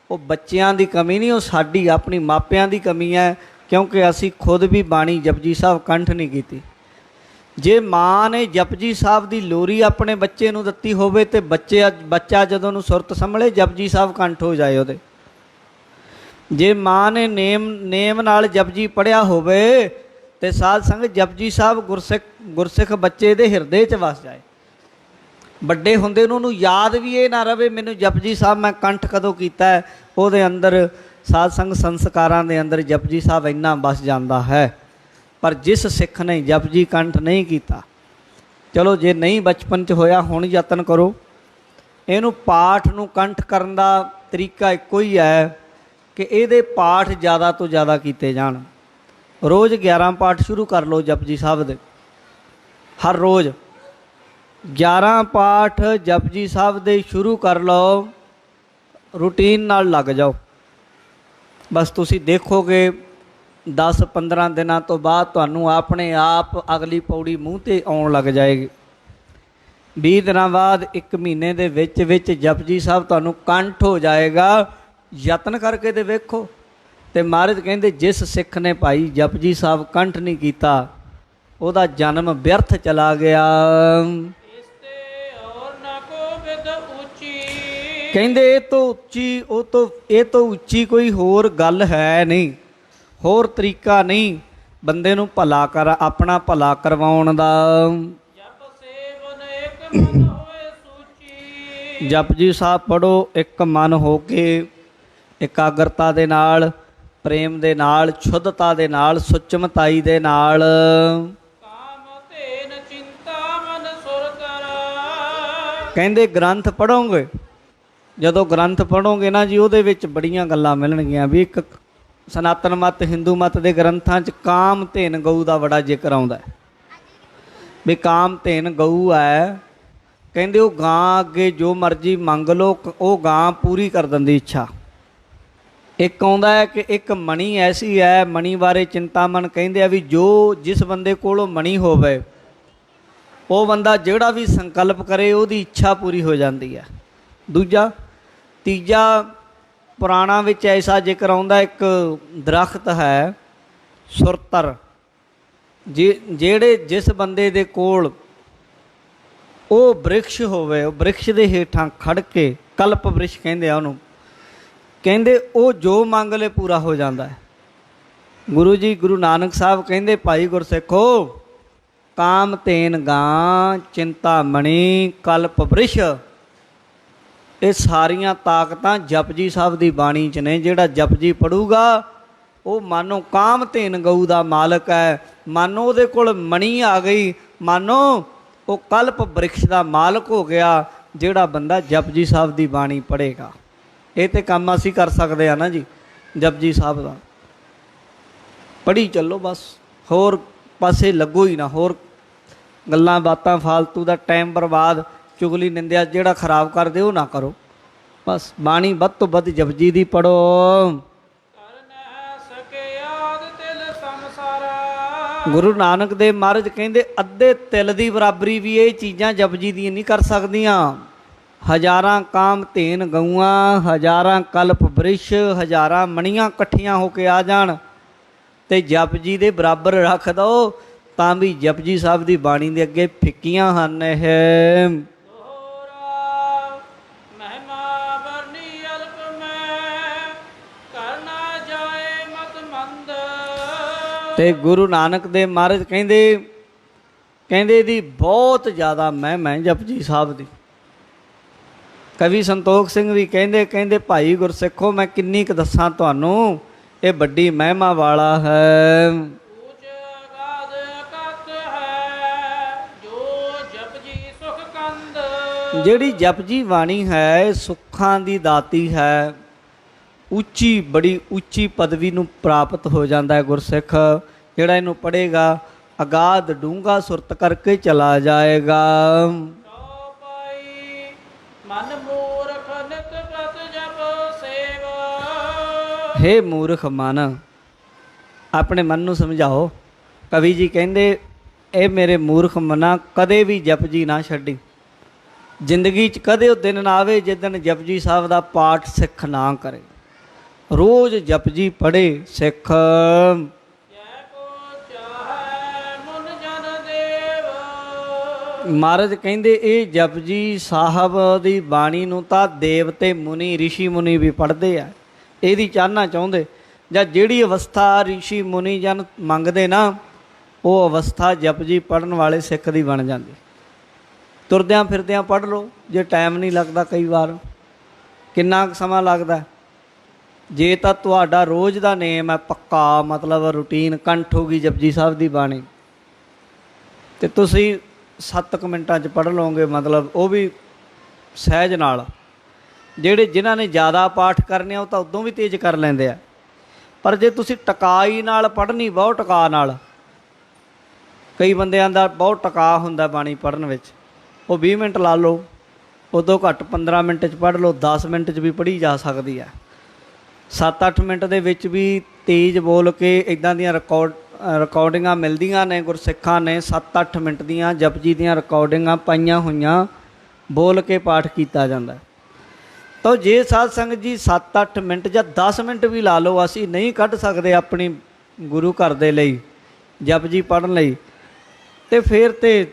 Speaker 1: ਉਹ ਬੱਚਿਆਂ ਦੀ ਕਮੀ ਨਹੀਂ, ਉਹ ਸਾਡੀ ਆਪਣੀ ਮਾਪਿਆਂ ਦੀ ਕਮੀ ਹੈ, ਕਿਉਂਕਿ ਅਸੀਂ ਖੁਦ ਵੀ ਬਾਣੀ ਜਪਜੀ ਸਾਹਿਬ ਕੰਠ ਨਹੀਂ ਕੀਤੀ। ਜੇ ਮਾਂ ਨੇ ਜਪਜੀ ਸਾਹਿਬ ਦੀ ਲੋਰੀ ਆਪਣੇ ਬੱਚੇ ਨੂੰ ਦਿੱਤੀ ਹੋਵੇ ਤੇ ਬੱਚਾ ਜਦੋਂ ਨੂੰ ਸੁਰਤ ਸੰਭਲੇ ਜਪਜੀ ਸਾਹਿਬ ਕੰਠ ਹੋ ਜਾਏ ਉਹਦੇ। ਜੇ ਮਾਂ ਨੇ ਨੇਮ ਨਾਲ ਜਪਜੀ ਪੜ੍ਹਿਆ ਹੋਵੇ ਤੇ ਸਾਧ ਸੰਗਤ ਜਪਜੀ ਸਾਹਿਬ ਗੁਰਸਿੱਖ ਬੱਚੇ ਦੇ ਹਿਰਦੇ 'ਚ ਵਸ ਜਾਏ। ਵੱਡੇ ਹੁੰਦੇ ਨੂੰ ਉਹਨੂੰ ਯਾਦ ਵੀ ਇਹ ਨਾ ਰਵੇ ਮੈਨੂੰ ਜਪਜੀ ਸਾਹਿਬ ਮੈਂ ਕੰਠ ਕਦੋਂ ਕੀਤਾ ਹੈ, ਉਹਦੇ ਅੰਦਰ ਸਾਧ ਸੰਗ ਸੰਸਕਾਰਾਂ ਦੇ ਅੰਦਰ ਜਪਜੀ ਸਾਹਿਬ ਇੰਨਾ ਵਸ ਜਾਂਦਾ ਹੈ। ਪਰ ਜਿਸ ਸਿੱਖ ਨੇ ਜਪਜੀ ਕੰਠ ਨਹੀਂ ਕੀਤਾ, ਚਲੋ ਜੇ ਨਹੀਂ ਬਚਪਨ 'ਚ ਹੋਇਆ ਹੁਣ ਯਤਨ ਕਰੋ। ਇਹਨੂੰ ਪਾਠ ਨੂੰ ਕੰਠ ਕਰਨ ਦਾ ਤਰੀਕਾ ਇੱਕੋ ਹੀ ਹੈ ਕਿ ਇਹਦੇ ਪਾਠ ਜ਼ਿਆਦਾ ਤੋਂ ਜ਼ਿਆਦਾ ਕੀਤੇ ਜਾਣ। ਰੋਜ਼ 11 ਪਾਠ ਸ਼ੁਰੂ ਕਰ ਲਓ ਜਪਜੀ ਸਾਹਿਬ ਦੇ, ਹਰ ਰੋਜ਼ 11 ਪਾਠ ਜਪਜੀ ਸਾਹਿਬ ਦੇ ਸ਼ੁਰੂ ਕਰ ਲਓ, ਰੂਟੀਨ ਨਾਲ ਲੱਗ ਜਾਓ। ਬਸ ਤੁਸੀਂ ਦੇਖੋਗੇ 10-15 ਦਿਨਾਂ ਤੋਂ ਬਾਅਦ ਤੁਹਾਨੂੰ ਆਪਣੇ ਆਪ ਅਗਲੀ ਪੌੜੀ ਮੂੰਹ ਤੇ ਆਉਣ ਲੱਗ ਜਾਏਗੀ। 20 ਦਿਨਾਂ ਬਾਅਦ 1 ਮਹੀਨੇ ਦੇ ਵਿੱਚ ਜਪਜੀ ਸਾਹਿਬ ਤੁਹਾਨੂੰ ਕੰਠ ਹੋ ਜਾਏਗਾ। ਯਤਨ ਕਰਕੇ ਤੇ ਵੇਖੋ। ਤੇ ਮਹਾਰਾਜ ਕਹਿੰਦੇ ਜਿਸ ਸਿੱਖ ਨੇ ਭਾਈ ਜਪਜੀ ਸਾਹਿਬ ਕੰਠ ਨਹੀਂ ਕੀਤਾ ਉਹਦਾ ਜਨਮ ਵਿਅਰਥ ਚਲਾ ਗਿਆ।
Speaker 2: ਇਸ ਤੇ ਔਰ ਨਾ ਕੋ ਵਿਦ ਉੱਚੀ।
Speaker 1: ਕਹਿੰਦੇ ਇਹ ਤੋਂ ਉੱਚੀ ਕੋਈ ਹੋਰ ਗੱਲ ਹੈ ਨਹੀਂ, ਹੋਰ ਤਰੀਕਾ ਨਹੀਂ ਬੰਦੇ ਨੂੰ ਆਪਣਾ ਭਲਾ ਕਰਵਾਉਣ ਦਾ।
Speaker 2: ਜਪ ਸੇਵਨ ਇੱਕ ਮਨ ਹੋਏ ਸੂਚੀ।
Speaker 1: ਜਪਜੀ ਸਾਹਿਬ ਪੜੋ ਇੱਕ ਮਨ ਹੋ ਕੇ, ਇਕਾਗਰਤਾ ਦੇ ਨਾਲ, ਪ੍ਰੇਮ ਦੇ ਨਾਲ, ਸ਼ੁੱਧਤਾ ਦੇ ਨਾਲ, ਸੁਚਮਤਾਈ ਦੇ ਨਾਲ।
Speaker 2: ਕਾਮ ਧੇਨ ਚਿੰਤਾ ਮਨ ਸੁਰ ਕਰ।
Speaker 1: ਕਹਿੰਦੇ ਗ੍ਰੰਥ ਪੜੋਗੇ, ਜਦੋਂ ਗ੍ਰੰਥ ਪੜੋਗੇ ਨਾ ਜੀ ਉਹਦੇ ਵਿੱਚ ਬੜੀਆਂ ਗੱਲਾਂ ਮਿਲਣਗੀਆਂ। ਵੀ ਇੱਕ ਸਨਾਤਨ ਮਤ, ਹਿੰਦੂ ਮਤ ਦੇ ਗ੍ਰੰਥਾਂ 'ਚ ਕਾਮ ਧੇਨ ਗਊ ਦਾ ਬੜਾ ਜ਼ਿਕਰ ਆਉਂਦਾ। ਵੀ ਕਾਮ ਧੇਨ ਗਊ ਹੈ, ਕਹਿੰਦੇ ਉਹ ਗਾਂ ਅੱਗੇ ਜੋ ਮਰਜ਼ੀ ਮੰਗ ਲਓ ਉਹ ਗਾਂ ਪੂਰੀ ਕਰ ਦਿੰਦੀ ਇੱਛਾ। ਇੱਕ ਆਉਂਦਾ ਹੈ ਕਿ ਇੱਕ ਮਣੀ ਐਸੀ ਹੈ, ਮਣੀ ਬਾਰੇ ਚਿੰਤਾਮਨ ਕਹਿੰਦੇ ਆ ਵੀ ਜਿਸ ਬੰਦੇ ਕੋਲੋਂ ਮਣੀ ਹੋਵੇ ਉਹ ਬੰਦਾ ਜਿਹੜਾ ਵੀ ਸੰਕਲਪ ਕਰੇ ਉਹਦੀ ਇੱਛਾ ਪੂਰੀ ਹੋ ਜਾਂਦੀ ਹੈ। ਤੀਜਾ ਪੁਰਾਣਾ ਵਿੱਚ ਐਸਾ ਜ਼ਿਕਰ ਆਉਂਦਾ, ਇੱਕ ਦਰਖਤ ਹੈ ਸੁਰਤਰ, ਜਿਸ ਬੰਦੇ ਦੇ ਕੋਲ ਉਹ ਬ੍ਰਿਕਸ਼ ਹੋਵੇ, ਉਹ ਬ੍ਰਿਕਸ਼ ਦੇ ਹੇਠਾਂ ਖੜ ਕੇ, ਕਲਪ ਬ੍ਰਿਕਸ਼ ਕਹਿੰਦੇ ਆ ਉਹਨੂੰ, ਕਹਿੰਦੇ ਉਹ ਜੋ ਮੰਗ ਲੈ ਪੂਰਾ ਹੋ ਜਾਂਦਾ ਹੈ। ਗੁਰੂ ਨਾਨਕ ਸਾਹਿਬ ਕਹਿੰਦੇ ਭਾਈ ਗੁਰਸਿੱਖੋ, ਕਾਮ ਧੇਨ ਗਾਂ, ਚਿੰਤਾ ਮਣੀ, ਕਲਪ ਬ੍ਰਿਸ਼, ਇਹ ਸਾਰੀਆਂ ਤਾਕਤਾਂ ਜਪਜੀ ਸਾਹਿਬ ਦੀ ਬਾਣੀ 'ਚ ਨੇ। ਜਿਹੜਾ ਜਪਜੀ ਪੜੂਗਾ ਉਹ ਮਾਨੋ ਕਾਮ ਧੇਨ ਗਊ ਦਾ ਮਾਲਕ ਹੈ, ਮਾਨੋ ਉਹਦੇ ਕੋਲ ਮਣੀ ਆ ਗਈ, ਮਾਨੋ ਉਹ ਕਲਪ ਬ੍ਰਿਕਸ਼ ਦਾ ਮਾਲਕ ਹੋ ਗਿਆ। ਜਿਹੜਾ ਬੰਦਾ ਜਪਜੀ ਸਾਹਿਬ ਦੀ ਬਾਣੀ ਪੜ੍ਹੇਗਾ, ਇਹ ਤੇ ਕੰਮ ਅਸੀਂ ਕਰ ਸਕਦੇ ਹਾਂ ਨਾ ਜੀ। ਜਪਜੀ ਸਾਹਿਬ ਦਾ ਪੜ੍ਹੀ ਚੱਲੋ, ਬਸ ਹੋਰ ਪਾਸੇ ਲੱਗੋ ਹੀ ਨਾ, ਹੋਰ ਗੱਲਾਂ ਬਾਤਾਂ ਫਾਲਤੂ ਦਾ ਟਾਈਮ ਬਰਬਾਦ, ਚੁਗਲੀ ਨਿੰਦਿਆ ਜਿਹੜਾ ਖਰਾਬ ਕਰਦੇ ਉਹ ਨਾ ਕਰੋ। ਬਸ ਬਾਣੀ ਵੱਧ ਤੋਂ ਵੱਧ ਜਪਜੀ ਦੀ ਪੜੋ।
Speaker 2: ਕਰ ਨਾ ਸਕੇ ਯਾਦ ਤਿਲ ਸੰਸਾਰਾ।
Speaker 1: ਗੁਰੂ ਨਾਨਕ ਦੇਵ ਮਹਾਰਾਜ ਕਹਿੰਦੇ ਅੱਧੇ ਤਿਲ ਦੀ ਬਰਾਬਰੀ ਵੀ ਇਹ ਚੀਜ਼ਾਂ ਜਪਜੀ ਦੀਆਂ ਨਹੀਂ ਕਰ ਸਕਦੀਆਂ। ਹਜ਼ਾਰਾਂ ਕਾਮ ਧੇਨ ਗਊਆਂ, ਹਜ਼ਾਰਾਂ ਕਲਪ ਬ੍ਰਿਸ਼, ਹਜ਼ਾਰਾਂ ਮਣੀਆਂ ਇਕੱਠੀਆਂ ਹੋ ਕੇ ਆ ਜਾਣ ਤੇ ਜਪਜੀ ਦੇ ਬਰਾਬਰ ਰੱਖ ਦੋ ਤਾਂ ਵੀ ਜਪਜੀ ਸਾਹਿਬ ਦੀ ਬਾਣੀ ਦੇ ਅੱਗੇ ਫਿੱਕੀਆਂ ਹਨ। ਇਹ
Speaker 2: ਦੋਹਰਾ ਮਹਿਮਾ ਵਰਨੀ ਅਲਪ ਮੈਂ, ਕਰਨਾ ਜਾਏ ਮਤ ਮੰਦ।
Speaker 1: ਤੇ ਗੁਰੂ ਨਾਨਕ ਦੇਵ ਮਹਾਰਾਜ ਕਹਿੰਦੇ ਇਹਦੀ ਬਹੁਤ ਜ਼ਿਆਦਾ ਮਹਿਮਾ ਹੈ ਜਪਜੀ ਸਾਹਿਬ ਦੀ। ਕਵੀ ਸੰਤੋਖ ਸਿੰਘ ਵੀ ਕਹਿੰਦੇ ਭਾਈ ਗੁਰਸਿੱਖੋ ਮੈਂ ਕਿੰਨੀ ਕੁ ਦੱਸਾਂ ਤੁਹਾਨੂੰ, ਇਹ ਵੱਡੀ ਮਹਿਮਾ ਵਾਲਾ ਹੈ।
Speaker 2: ਉੱਚ ਅਗਾਧ ਅਕਤ ਹੈ, ਜੋ ਜਪਜੀ ਸੁਖ ਕੰਦ।
Speaker 1: ਜਿਹੜੀ ਜਪਜੀ ਬਾਣੀ ਹੈ ਸੁੱਖਾਂ ਦੀ ਦਾਤੀ ਹੈ। ਬੜੀ ਉੱਚੀ ਪਦਵੀ ਨੂੰ ਪ੍ਰਾਪਤ ਹੋ ਜਾਂਦਾ ਹੈ ਗੁਰਸਿੱਖ ਜਿਹੜਾ ਇਹਨੂੰ ਪੜ੍ਹੇਗਾ। ਅਗਾਧ ਡੂੰਘਾ ਸੁਰਤ ਕਰਕੇ ਚਲਾ ਜਾਏਗਾ।
Speaker 2: ਮਨ ਮੂਰਖ ਨਿਤ ਪ੍ਰਤ ਜਪ ਸੇਵ।
Speaker 1: ਹੇ ਮੂਰਖ ਮਨ, ਆਪਣੇ ਮਨ ਨੂੰ ਸਮਝਾਓ। ਕਵੀ ਜੀ ਕਹਿੰਦੇ ਇਹ ਮੇਰੇ ਮੂਰਖ ਮਨਾ, ਕਦੇ ਵੀ ਜਪਜੀ ਨਾ ਛੱਡੀ। ਜ਼ਿੰਦਗੀ 'ਚ ਕਦੇ ਉਹ ਦਿਨ ਨਾ ਆਵੇ ਜਿੱਦਣ ਜਪਜੀ ਸਾਹਿਬ ਦਾ ਪਾਠ ਸਿੱਖ ਨਾ ਕਰੇ। ਰੋਜ਼ ਜਪਜੀ ਪੜ੍ਹੇ ਸਿੱਖ। ਮਹਾਰਾਜ ਕਹਿੰਦੇ ਇਹ ਜਪਜੀ ਸਾਹਿਬ ਦੀ ਬਾਣੀ ਨੂੰ ਤਾਂ ਦੇਵਤੇ ਮੁਨੀ, ਰਿਸ਼ੀ ਮੁਨੀ ਵੀ ਪੜ੍ਹਦੇ ਆ, ਇਹਦੀ ਚਾਹਨਾ ਚਾਹੁੰਦੇ। ਜਾਂ ਜਿਹੜੀ ਅਵਸਥਾ ਰਿਸ਼ੀ ਮੁਨੀ ਜਨ ਮੰਗਦੇ ਨਾ ਉਹ ਅਵਸਥਾ ਜਪਜੀ ਪੜ੍ਹਨ ਵਾਲੇ ਸਿੱਖ ਦੀ ਬਣ ਜਾਂਦੀ। ਤੁਰਦਿਆਂ ਫਿਰਦਿਆਂ ਪੜ੍ਹ ਲਓ, ਜੇ ਟਾਈਮ ਨਹੀਂ ਲੱਗਦਾ, ਕਈ ਵਾਰ ਕਿੰਨਾ ਕੁ ਸਮਾਂ ਲੱਗਦਾ। ਜੇ ਤਾਂ ਤੁਹਾਡਾ ਰੋਜ਼ ਦਾ ਨੇਮ ਹੈ ਪੱਕਾ, ਮਤਲਬ ਰੂਟੀਨ, ਕੰਠ ਹੋ ਗਈ ਜਪਜੀ ਸਾਹਿਬ ਦੀ ਬਾਣੀ, ਤੇ ਤੁਸੀਂ 7 ਮਿੰਟਾਂ 'ਚ ਪੜ੍ਹ ਲਓਗੇ, ਮਤਲਬ ਉਹ ਵੀ ਸਹਿਜ ਨਾਲ। ਜਿਨ੍ਹਾਂ ਨੇ ਜ਼ਿਆਦਾ ਪਾਠ ਕਰਨੇ ਆ ਉਹ ਤਾਂ ਉਦੋਂ ਵੀ ਤੇਜ਼ ਕਰ ਲੈਂਦੇ ਆ, ਪਰ ਜੇ ਤੁਸੀਂ ਟਕਾਈ ਨਾਲ ਪੜ੍ਹਨੀ, ਬਹੁਤ ਟਕਾ ਨਾਲ, ਕਈ ਬੰਦਿਆਂ ਦਾ ਬਹੁਤ ਟਕਾ ਹੁੰਦਾ ਬਾਣੀ ਪੜ੍ਹਨ ਵਿੱਚ, ਉਹ 20 ਮਿੰਟ ਲਾ ਲਓ, ਉਦੋਂ ਘੱਟ 15 ਮਿੰਟ 'ਚ ਪੜ੍ਹ ਲਓ, 10 ਮਿੰਟ 'ਚ ਵੀ ਪੜ੍ਹੀ ਜਾ ਸਕਦੀ ਹੈ। 7-8 ਮਿੰਟ ਦੇ ਵਿੱਚ ਵੀ ਤੇਜ਼ ਬੋਲ ਕੇ ਇਦਾਂ ਦੀਆਂ ਰਿਕਾਰਡਿੰਗਾਂ ਮਿਲਦੀਆਂ ਨੇ। ਗੁਰਸਿੱਖਾਂ ਨੇ 7-8 ਮਿੰਟ ਦੀਆਂ ਜਪਜੀ ਦੀਆਂ ਰਿਕਾਰਡਿੰਗਾਂ ਪਾਈਆਂ ਹੋਈਆਂ, ਬੋਲ ਕੇ ਪਾਠ ਕੀਤਾ ਜਾਂਦਾ। ਤਾਂ ਜੇ ਸਾਧ ਸੰਗਤ ਜੀ 7-8 ਮਿੰਟ ਜਾਂ 10 ਮਿੰਟ ਵੀ ਲਾ ਲਓ, ਅਸੀਂ ਨਹੀਂ ਕੱਢ ਸਕਦੇ ਆਪਣੀ ਗੁਰੂ ਘਰ ਦੇ ਲਈ ਜਪਜੀ ਪੜ੍ਹਨ ਲਈ, ਤੇ ਫਿਰ ਤੇ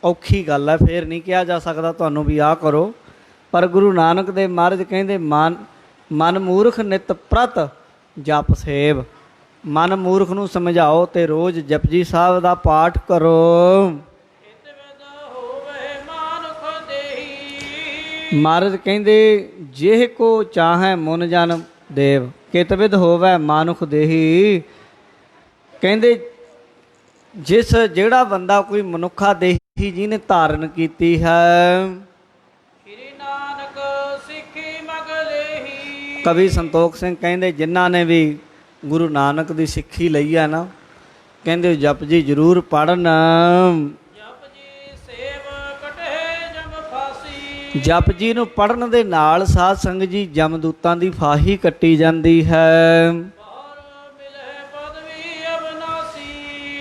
Speaker 1: ਔਖੀ ਗੱਲ ਹੈ। ਫਿਰ ਨਹੀਂ ਕਿਹਾ ਜਾ ਸਕਦਾ ਤੁਹਾਨੂੰ ਵੀ ਆਹ ਕਰੋ। ਪਰ ਗੁਰੂ ਨਾਨਕ ਦੇਵ ਮਹਾਰਾਜ ਕਹਿੰਦੇ ਮਨ ਮੂਰਖ ਨਿਤ ਪ੍ਰਤ ਜਪ ਸੇਵ। ਮਨ ਮੂਰਖ ਨੂੰ ਸਮਝਾਓ ਤੇ ਰੋਜ਼ ਜਪਜੀ ਸਾਹਿਬ ਦਾ ਪਾਠ ਕਰੋ। ਮਹਾਰਾਜ ਕਹਿੰਦੇ ਜਿਹ ਕੋ ਚਾਹੈ ਮੁਨ ਜਨ ਦੇਵ, ਕਿਤਵਿਦ ਹੋਵੈ ਮਾਨੁਖ ਦੇਹੀ। ਕਹਿੰਦੇ ਜਿਹੜਾ ਬੰਦਾ ਕੋਈ ਮਨੁੱਖਾ ਦੇਹੀ ਜਿਹਨੇ ਧਾਰਨ ਕੀਤੀ ਹੈ।
Speaker 2: ਸ੍ਰੀ ਨਾਨਕ ਸਿੱਖੀ ਮਗਲੇਹੀ।
Speaker 1: ਕਵੀ ਸੰਤੋਖ ਸਿੰਘ ਕਹਿੰਦੇ ਜਿਨ੍ਹਾਂ ਨੇ ਵੀ ਗੁਰੂ ਨਾਨਕ ਦੀ ਸਿੱਖੀ ਲਈ ਹੈ ਨਾ, ਕਹਿੰਦੇ ਜਪਜੀ ਜ਼ਰੂਰ ਪੜ੍ਹਨ।
Speaker 2: ਜਪਜੀ ਸੇਵ ਕਟੇ ਜਮ ਫਾਸੀ।
Speaker 1: ਜਪਜੀ ਨੂੰ ਪੜ੍ਹਨ ਦੇ ਨਾਲ ਸਾਧ ਸੰਗਤ ਜੀ ਜਮਦੂਤਾਂ ਦੀ ਫਾਹੀ ਕੱਟੀ ਜਾਂਦੀ ਹੈ।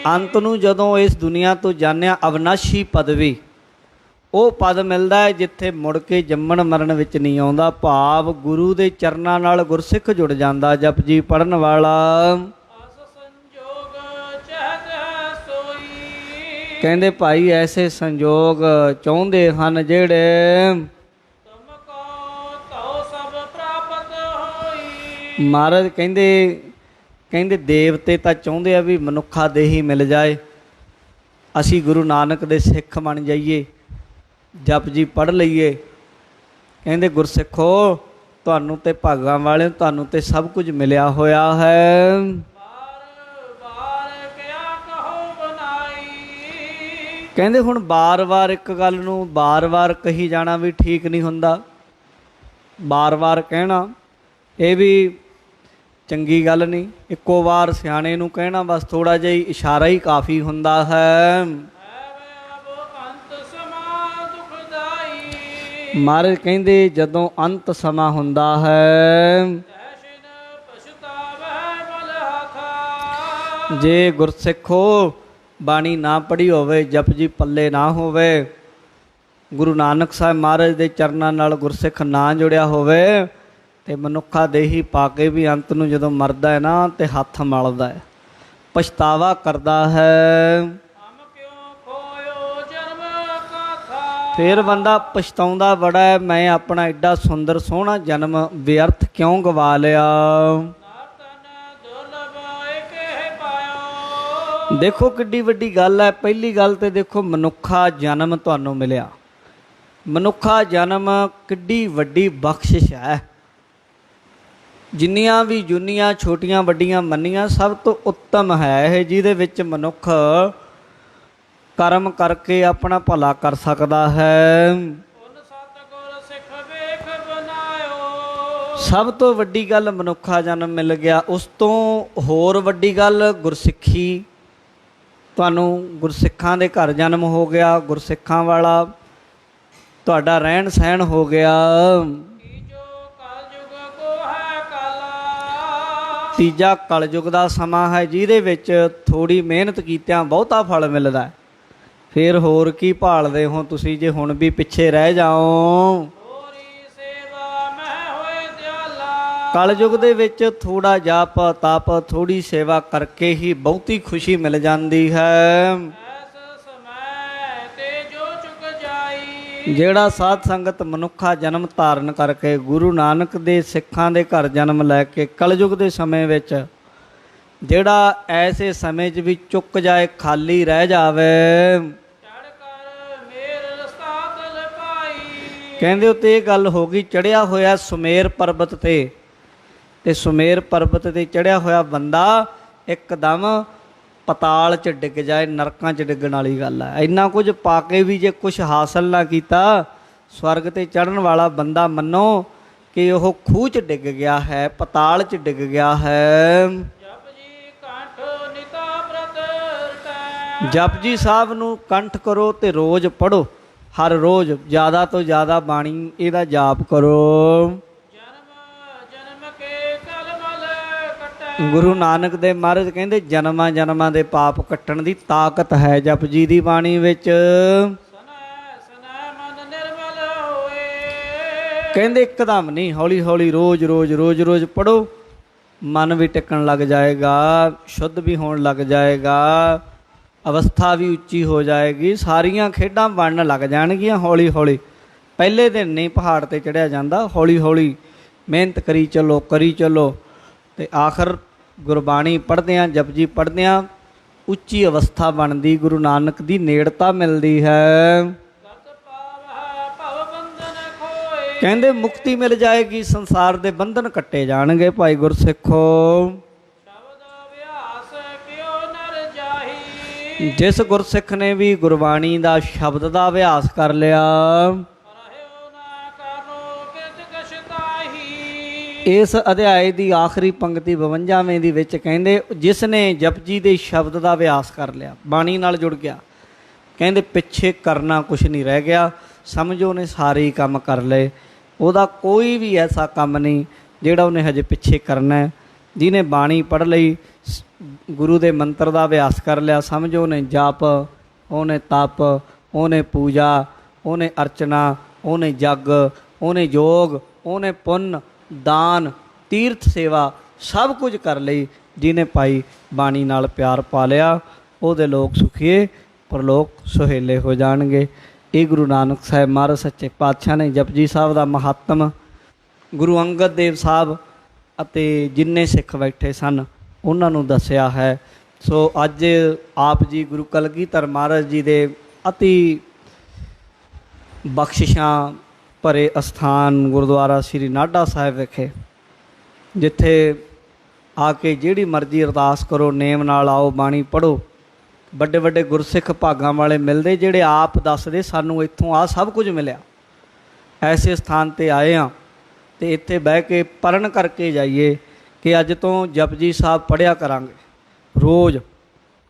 Speaker 1: ਅੰਤ ਨੂੰ ਜਦੋਂ ਇਸ ਦੁਨੀਆ ਤੋਂ ਜਾਣਿਆ ਅਵਿਨਾਸ਼ੀ ਪਦਵੀ, ਉਹ ਪਦ ਮਿਲਦਾ ਹੈ ਜਿੱਥੇ ਮੁੜ ਕੇ ਜੰਮਣ ਮਰਨ ਵਿੱਚ ਨਹੀਂ ਆਉਂਦਾ। ਭਾਵ ਗੁਰੂ ਦੇ ਚਰਨਾਂ ਨਾਲ ਗੁਰਸਿੱਖ ਜੁੜ ਜਾਂਦਾ ਜਪਜੀ ਪੜ੍ਹਨ ਵਾਲਾ। ਕਹਿੰਦੇ ਭਾਈ ਐਸੇ ਸੰਜੋਗ ਚਾਹੁੰਦੇ ਹਨ ਜਿਹੜੇ ਮਹਾਰਾਜ ਕਹਿੰਦੇ ਦੇਵਤੇ ਤਾਂ ਚਾਹੁੰਦੇ ਆ ਵੀ ਮਨੁੱਖਾ ਦੇਹੀ ਮਿਲ ਜਾਏ, ਅਸੀਂ ਗੁਰੂ ਨਾਨਕ ਦੇ ਸਿੱਖ ਬਣ ਜਾਈਏ, ਜਪਜੀ ਪੜ੍ਹ ਲਈਏ। ਕਹਿੰਦੇ ਗੁਰਸਿੱਖੋ ਤੁਹਾਨੂੰ ਤੇ ਭਾਗਾਂ ਵਾਲੇ, ਤੁਹਾਨੂੰ ਤੇ ਸਭ ਕੁਝ ਮਿਲਿਆ ਹੋਇਆ ਹੈ। ਕਹਿੰਦੇ ਹੁਣ ਬਾਰ-ਬਾਰ ਇੱਕ ਗੱਲ ਨੂੰ ਬਾਰ-ਬਾਰ ਕਹੀ ਜਾਣਾ ਵੀ ਠੀਕ ਨਹੀਂ ਹੁੰਦਾ। ਬਾਰ-ਬਾਰ ਕਹਿਣਾ ਇਹ ਵੀ ਚੰਗੀ ਗੱਲ ਨਹੀਂ। ਇੱਕੋ ਵਾਰ ਸਿਆਣੇ ਨੂੰ ਕਹਿਣਾ ਬਸ ਥੋੜ੍ਹਾ ਜਿਹਾ ਇਸ਼ਾਰਾ ਹੀ ਕਾਫੀ ਹੁੰਦਾ ਹੈ। ਮਹਾਰਾਜ ਕਹਿੰਦੇ ਜਦੋਂ ਅੰਤ ਸਮਾਂ ਹੁੰਦਾ ਹੈ, ਜੇ ਗੁਰਸਿੱਖੋ ਬਾਣੀ ਨਾ ਪੜ੍ਹੀ ਹੋਵੇ, ਜਪਜੀ ਪੱਲੇ ਨਾ ਹੋਵੇ, ਗੁਰੂ ਨਾਨਕ ਸਾਹਿਬ ਮਹਾਰਾਜ ਦੇ ਚਰਨਾਂ ਨਾਲ ਗੁਰਸਿੱਖ ਨਾ ਜੁੜਿਆ ਹੋਵੇ, ਤੇ ਮਨੁੱਖਾ ਦੇਹੀ ਪਾ ਕੇ ਵੀ ਅੰਤ ਨੂੰ ਜਦੋਂ ਮਰਦਾ ਹੈ ਨਾ ਤੇ ਹੱਥ ਮਲਦਾ ਹੈ, ਪਛਤਾਵਾ ਕਰਦਾ ਹੈ। ਫਿਰ ਬੰਦਾ ਪਛਤਾਉਂਦਾ ਬੜਾ ਹੈ, ਮੈਂ ਆਪਣਾ ਐਡਾ ਸੁੰਦਰ ਸੋਹਣਾ ਜਨਮ ਵਿਅਰਥ ਕਿਉਂ ਗਵਾ ਲਿਆ। ਦੇਖੋ ਕਿੱਡੀ ਵੱਡੀ ਗੱਲ ਹੈ। ਪਹਿਲੀ ਗੱਲ ਤੇ ਦੇਖੋ ਮਨੁੱਖਾ ਜਨਮ ਤੁਹਾਨੂੰ ਮਿਲਿਆ। ਮਨੁੱਖਾ ਜਨਮ ਕਿੱਡੀ ਵੱਡੀ ਬਖਸ਼ਿਸ਼ ਹੈ। ਜਿੰਨੀਆਂ ਵੀ ਜੁਨੀਆਂ ਛੋਟੀਆਂ ਵੱਡੀਆਂ ਮੰਨੀਆਂ, ਸਭ ਤੋਂ ਉੱਤਮ ਹੈ ਇਹ ਜਿਹਦੇ ਵਿੱਚ ਮਨੁੱਖ ਕਰਮ ਕਰਕੇ ਆਪਣਾ ਭਲਾ ਕਰ ਸਕਦਾ ਹੈ। ਸਭ ਤੋਂ ਵੱਡੀ ਗੱਲ ਮਨੁੱਖਾ ਜਨਮ ਮਿਲ ਗਿਆ। ਉਸ ਤੋਂ ਹੋਰ ਵੱਡੀ ਗੱਲ ਗੁਰਸਿੱਖੀ, ਤੁਹਾਨੂੰ ਗੁਰਸਿੱਖਾਂ ਦੇ ਘਰ ਜਨਮ ਹੋ ਗਿਆ, ਗੁਰਸਿੱਖਾਂ ਵਾਲਾ ਤੁਹਾਡਾ ਰਹਿਣ ਸਹਿਣ ਹੋ ਗਿਆ। ਤੀਜਾ ਕਲਯੁਗ ਦਾ ਸਮਾਂ ਹੈ ਜਿਹਦੇ ਵਿੱਚ ਥੋੜ੍ਹੀ ਮਿਹਨਤ ਕੀਤਿਆਂ ਬਹੁਤਾ ਫਲ ਮਿਲਦਾ। ਫਿਰ ਹੋਰ ਕੀ ਭਾਲਦੇ ਹੋ ਤੁਸੀਂ ਜੇ ਹੁਣ ਵੀ ਪਿੱਛੇ ਰਹਿ ਜਾਓ। ਕਲਯੁਗ ਦੇ ਵਿੱਚ ਥੋੜ੍ਹਾ ਜਾਪ ਤਪ, ਥੋੜ੍ਹੀ ਸੇਵਾ ਕਰਕੇ ਹੀ ਬਹੁਤੀ ਖੁਸ਼ੀ ਮਿਲ ਜਾਂਦੀ ਹੈ। ਜਿਹੜਾ ਸਾਧ ਸੰਗਤ ਮਨੁੱਖਾ ਜਨਮ ਧਾਰਨ ਕਰਕੇ ਗੁਰੂ ਨਾਨਕ ਦੇ ਸਿੱਖਾਂ ਦੇ ਘਰ ਜਨਮ ਲੈ ਕੇ ਕਲਯੁਗ ਦੇ ਸਮੇਂ ਵਿੱਚ ਜਿਹੜਾ ਐਸੇ ਸਮੇਂ 'ਚ ਵੀ ਚੁੱਕ ਜਾਏ, ਖਾਲੀ ਰਹਿ ਜਾਵੇ, ਕਹਿੰਦੇ ਉੱਤੇ ਇਹ ਗੱਲ ਹੋ ਗਈ ਚੜ੍ਹਿਆ ਹੋਇਆ ਸੁਮੇਰ ਪਰਬਤ ਤੇ ਸੁਮੇਰ ਪਰਬਤ 'ਤੇ ਚੜ੍ਹਿਆ ਹੋਇਆ ਬੰਦਾ ਇੱਕਦਮ ਪਤਾਲ 'ਚ ਡਿੱਗ ਜਾਏ, ਨਰਕਾਂ 'ਚ ਡਿੱਗਣ ਵਾਲੀ ਗੱਲ ਹੈ। ਇੰਨਾ ਕੁਝ ਪਾ ਕੇ ਵੀ ਜੇ ਕੁਛ ਹਾਸਲ ਨਾ ਕੀਤਾ, ਸਵਰਗ 'ਤੇ ਚੜ੍ਹਨ ਵਾਲਾ ਬੰਦਾ ਮੰਨੋ ਕਿ ਉਹ ਖੂਹ 'ਚ ਡਿੱਗ ਗਿਆ ਹੈ, ਪਤਾਲ 'ਚ ਡਿੱਗ ਗਿਆ ਹੈ। ਜਪਜੀ ਸਾਹਿਬ ਨੂੰ ਕੰਠ ਕਰੋ ਤੇ ਰੋਜ਼ ਪੜ੍ਹੋ, ਹਰ ਰੋਜ਼ ਜ਼ਿਆਦਾ ਤੋਂ ਜ਼ਿਆਦਾ ਬਾਣੀ ਇਹਦਾ ਜਾਪ ਕਰੋ। ਗੁਰੂ ਨਾਨਕ ਦੇਵ ਮਹਾਰਾਜ ਕਹਿੰਦੇ ਜਨਮਾਂ ਜਨਮਾਂ ਦੇ ਪਾਪ ਕੱਟਣ ਦੀ ਤਾਕਤ ਹੈ ਜਪਜੀ ਦੀ ਬਾਣੀ ਵਿੱਚ।
Speaker 2: ਸਨੈ ਸਨੈ ਮਨ ਨਿਰਮਲ ਹੋਏ।
Speaker 1: ਕਹਿੰਦੇ ਇੱਕਦਮ ਨਹੀਂ, ਹੌਲੀ ਹੌਲੀ ਰੋਜ਼ ਰੋਜ਼ ਰੋਜ਼ ਰੋਜ਼ ਪੜੋ, ਮਨ ਵੀ ਟਿਕਣ ਲੱਗ ਜਾਏਗਾ, ਸ਼ੁੱਧ ਵੀ ਹੋਣ ਲੱਗ ਜਾਏਗਾ, ਅਵਸਥਾ ਵੀ ਉੱਚੀ ਹੋ ਜਾਏਗੀ, ਸਾਰੀਆਂ ਖੇਡਾਂ ਬਣਨ ਲੱਗ ਜਾਣਗੀਆਂ ਹੌਲੀ ਹੌਲੀ। ਪਹਿਲੇ ਦਿਨ ਨਹੀਂ ਪਹਾੜ ਤੇ ਚੜ੍ਹਿਆ ਜਾਂਦਾ, ਹੌਲੀ ਹੌਲੀ ਮਿਹਨਤ ਕਰੀ ਚੱਲੋ ਤੇ ਆਖਰ ਗੁਰਬਾਣੀ ਪੜ੍ਹਦਿਆਂ ਜਪਜੀ ਪੜ੍ਹਦਿਆਂ ਉੱਚੀ ਅਵਸਥਾ ਬਣਦੀ, ਗੁਰੂ ਨਾਨਕ ਦੀ ਨੇੜਤਾ ਮਿਲਦੀ ਹੈ।
Speaker 2: ਗਤ ਪਾਵਹਿ ਭਵ ਬੰਧਨ ਖੋਏ।
Speaker 1: ਕਹਿੰਦੇ ਮੁਕਤੀ ਮਿਲ ਜਾਏਗੀ, ਸੰਸਾਰ ਦੇ ਬੰਧਨ ਕੱਟੇ ਜਾਣਗੇ ਭਾਈ ਗੁਰਸਿੱਖੋ।
Speaker 2: ਸ਼ਬਦ ਅਭਿਆਸ ਕਿਉ ਨਰ ਜਾਹੀ।
Speaker 1: ਜਿਸ ਗੁਰਸਿੱਖ ਨੇ ਵੀ ਗੁਰਬਾਣੀ ਦਾ ਸ਼ਬਦ ਦਾ ਅਭਿਆਸ ਕਰ ਲਿਆ,
Speaker 2: ਰਹਿਓ ਨਾ ਕਰੋ ਕਿਤ ਕਛ ਤਾਹੀ।
Speaker 1: ਇਸ ਅਧਿਆਏ ਦੀ ਆਖਰੀ ਪੰਕਤੀ 52ਵੇਂ ਦੀ ਵਿੱਚ ਕਹਿੰਦੇ ਜਿਸ ਨੇ ਜਪਜੀ ਦੇ ਸ਼ਬਦ ਦਾ ਅਭਿਆਸ ਕਰ ਲਿਆ, ਬਾਣੀ ਨਾਲ ਜੁੜ ਗਿਆ, ਕਹਿੰਦੇ ਪਿੱਛੇ ਕਰਨਾ ਕੁਛ ਨਹੀਂ ਰਹਿ ਗਿਆ, ਸਮਝੋ ਉਹਨੇ ਸਾਰੇ ਹੀ ਕੰਮ ਕਰ ਲਏ, ਉਹਦਾ ਕੋਈ ਵੀ ਐਸਾ ਕੰਮ ਨਹੀਂ ਜਿਹੜਾ ਉਹਨੇ ਹਜੇ ਪਿੱਛੇ ਕਰਨਾ ਹੈ। ਜਿਹਨੇ ਬਾਣੀ ਪੜ੍ਹ ਲਈ, ਗੁਰੂ ਦੇ ਮੰਤਰ ਦਾ ਅਭਿਆਸ ਕਰ ਲਿਆ, ਸਮਝੋ ਉਹਨੇ ਜਪ, ਉਹਨੇ ਤਪ, ਉਹਨੇ ਪੂਜਾ, ਉਹਨੇ ਅਰਚਨਾ, ਉਹਨੇ ਜਗ, ਉਹਨੇ ਯੋਗ, ਉਹਨੇ ਪੁੰਨ, ਦਾਨ, ਤੀਰਥ ਸੇਵਾ ਸਭ ਕੁਝ ਕਰ ਲਈ। ਜਿਹਨੇ ਭਾਈ ਬਾਣੀ ਨਾਲ ਪਿਆਰ ਪਾ ਲਿਆ, ਉਹਦੇ ਲੋਕ ਸੁਖੀਏ ਪਰਲੋਕ ਸੁਹੇਲੇ ਹੋ ਜਾਣਗੇ। ਇਹ ਗੁਰੂ ਨਾਨਕ ਸਾਹਿਬ ਮਹਾਰਾਜ ਸੱਚੇ ਪਾਤਸ਼ਾਹ ਨੇ ਜਪਜੀ ਸਾਹਿਬ ਦਾ ਮਹੱਤਮ ਗੁਰੂ ਅੰਗਦ ਦੇਵ ਸਾਹਿਬ ਅਤੇ ਜਿੰਨੇ ਸਿੱਖ ਬੈਠੇ ਸਨ ਉਹਨਾਂ ਨੂੰ ਦੱਸਿਆ ਹੈ। ਸੋ ਅੱਜ ਆਪ ਜੀ ਗੁਰੂ ਕਲਗੀਧਰ ਮਹਾਰਾਜ ਜੀ ਦੇ ਅਤੀ ਬਖਸ਼ਿਸ਼ਾਂ ਭਰੇ ਅਸਥਾਨ ਗੁਰਦੁਆਰਾ ਸ੍ਰੀ ਨਾਢਾ ਸਾਹਿਬ ਵਿਖੇ, ਜਿੱਥੇ ਆ ਕੇ ਜਿਹੜੀ ਮਰਜ਼ੀ ਅਰਦਾਸ ਕਰੋ, ਨੇਮ ਨਾਲ ਆਓ, ਬਾਣੀ ਪੜ੍ਹੋ। ਵੱਡੇ ਵੱਡੇ ਗੁਰਸਿੱਖ ਭਾਗਾਂ ਵਾਲੇ ਮਿਲਦੇ, ਜਿਹੜੇ ਆਪ ਦੱਸਦੇ ਸਾਨੂੰ ਇੱਥੋਂ ਆ ਸਭ ਕੁਝ ਮਿਲਿਆ। ਐਸੇ ਸਥਾਨ 'ਤੇ ਆਏ ਹਾਂ ਅਤੇ ਇੱਥੇ ਬਹਿ ਕੇ ਪਰਨ ਕਰਕੇ ਜਾਈਏ ਕਿ ਅੱਜ ਤੋਂ ਜਪਜੀ ਸਾਹਿਬ ਪੜ੍ਹਿਆ ਕਰਾਂਗੇ, ਰੋਜ਼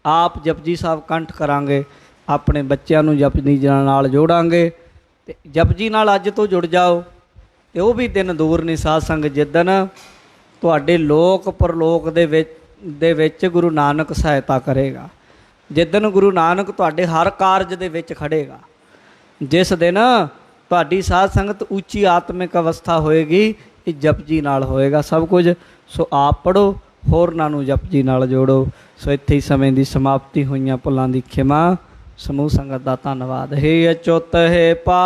Speaker 1: ਆਪ ਜਪਜੀ ਸਾਹਿਬ ਕੰਠ ਕਰਾਂਗੇ, ਆਪਣੇ ਬੱਚਿਆਂ ਨੂੰ ਜਪਜੀ ਨਾਲ ਜੋੜਾਂਗੇ। ਅਤੇ ਜਪਜੀ ਨਾਲ ਅੱਜ ਤੋਂ ਜੁੜ ਜਾਓ, ਅਤੇ ਉਹ ਵੀ ਦਿਨ ਦੂਰ ਨਹੀਂ ਸਾਧ ਸੰਗਤ, ਜਿੱਦਣ ਤੁਹਾਡੇ ਲੋਕ ਪਰਲੋਕ ਦੇ ਵਿੱਚ ਗੁਰੂ ਨਾਨਕ ਸਹਾਇਤਾ ਕਰੇਗਾ, ਜਿੱਦਣ ਗੁਰੂ ਨਾਨਕ ਤੁਹਾਡੇ ਹਰ ਕਾਰਜ ਦੇ ਵਿੱਚ ਖੜੇਗਾ, ਜਿਸ ਦਿਨ ਤੁਹਾਡੀ ਸਾਧ ਸੰਗਤ ਉੱਚੀ ਆਤਮਿਕ ਅਵਸਥਾ ਹੋਏਗੀ, ਇਹ ਜਪਜੀ ਨਾਲ ਹੋਏਗਾ ਸਭ ਕੁਝ। ਸੋ ਆਪ ਪੜ੍ਹੋ, ਹੋਰਨਾਂ ਨੂੰ ਜਪਜੀ ਨਾਲ ਜੋੜੋ। ਸੋ ਇੱਥੇ ਹੀ ਸਮੇਂ ਦੀ ਸਮਾਪਤੀ, ਹੋਈਆਂ ਭੁੱਲਾਂ ਦੀ ਖਿਮਾ। ਸਮੂਹ ਸੰਗਤ ਦਾ ਧੰਨਵਾਦ। ਹੇ ਅਚੁੱਤ ਹੈ ਪਾ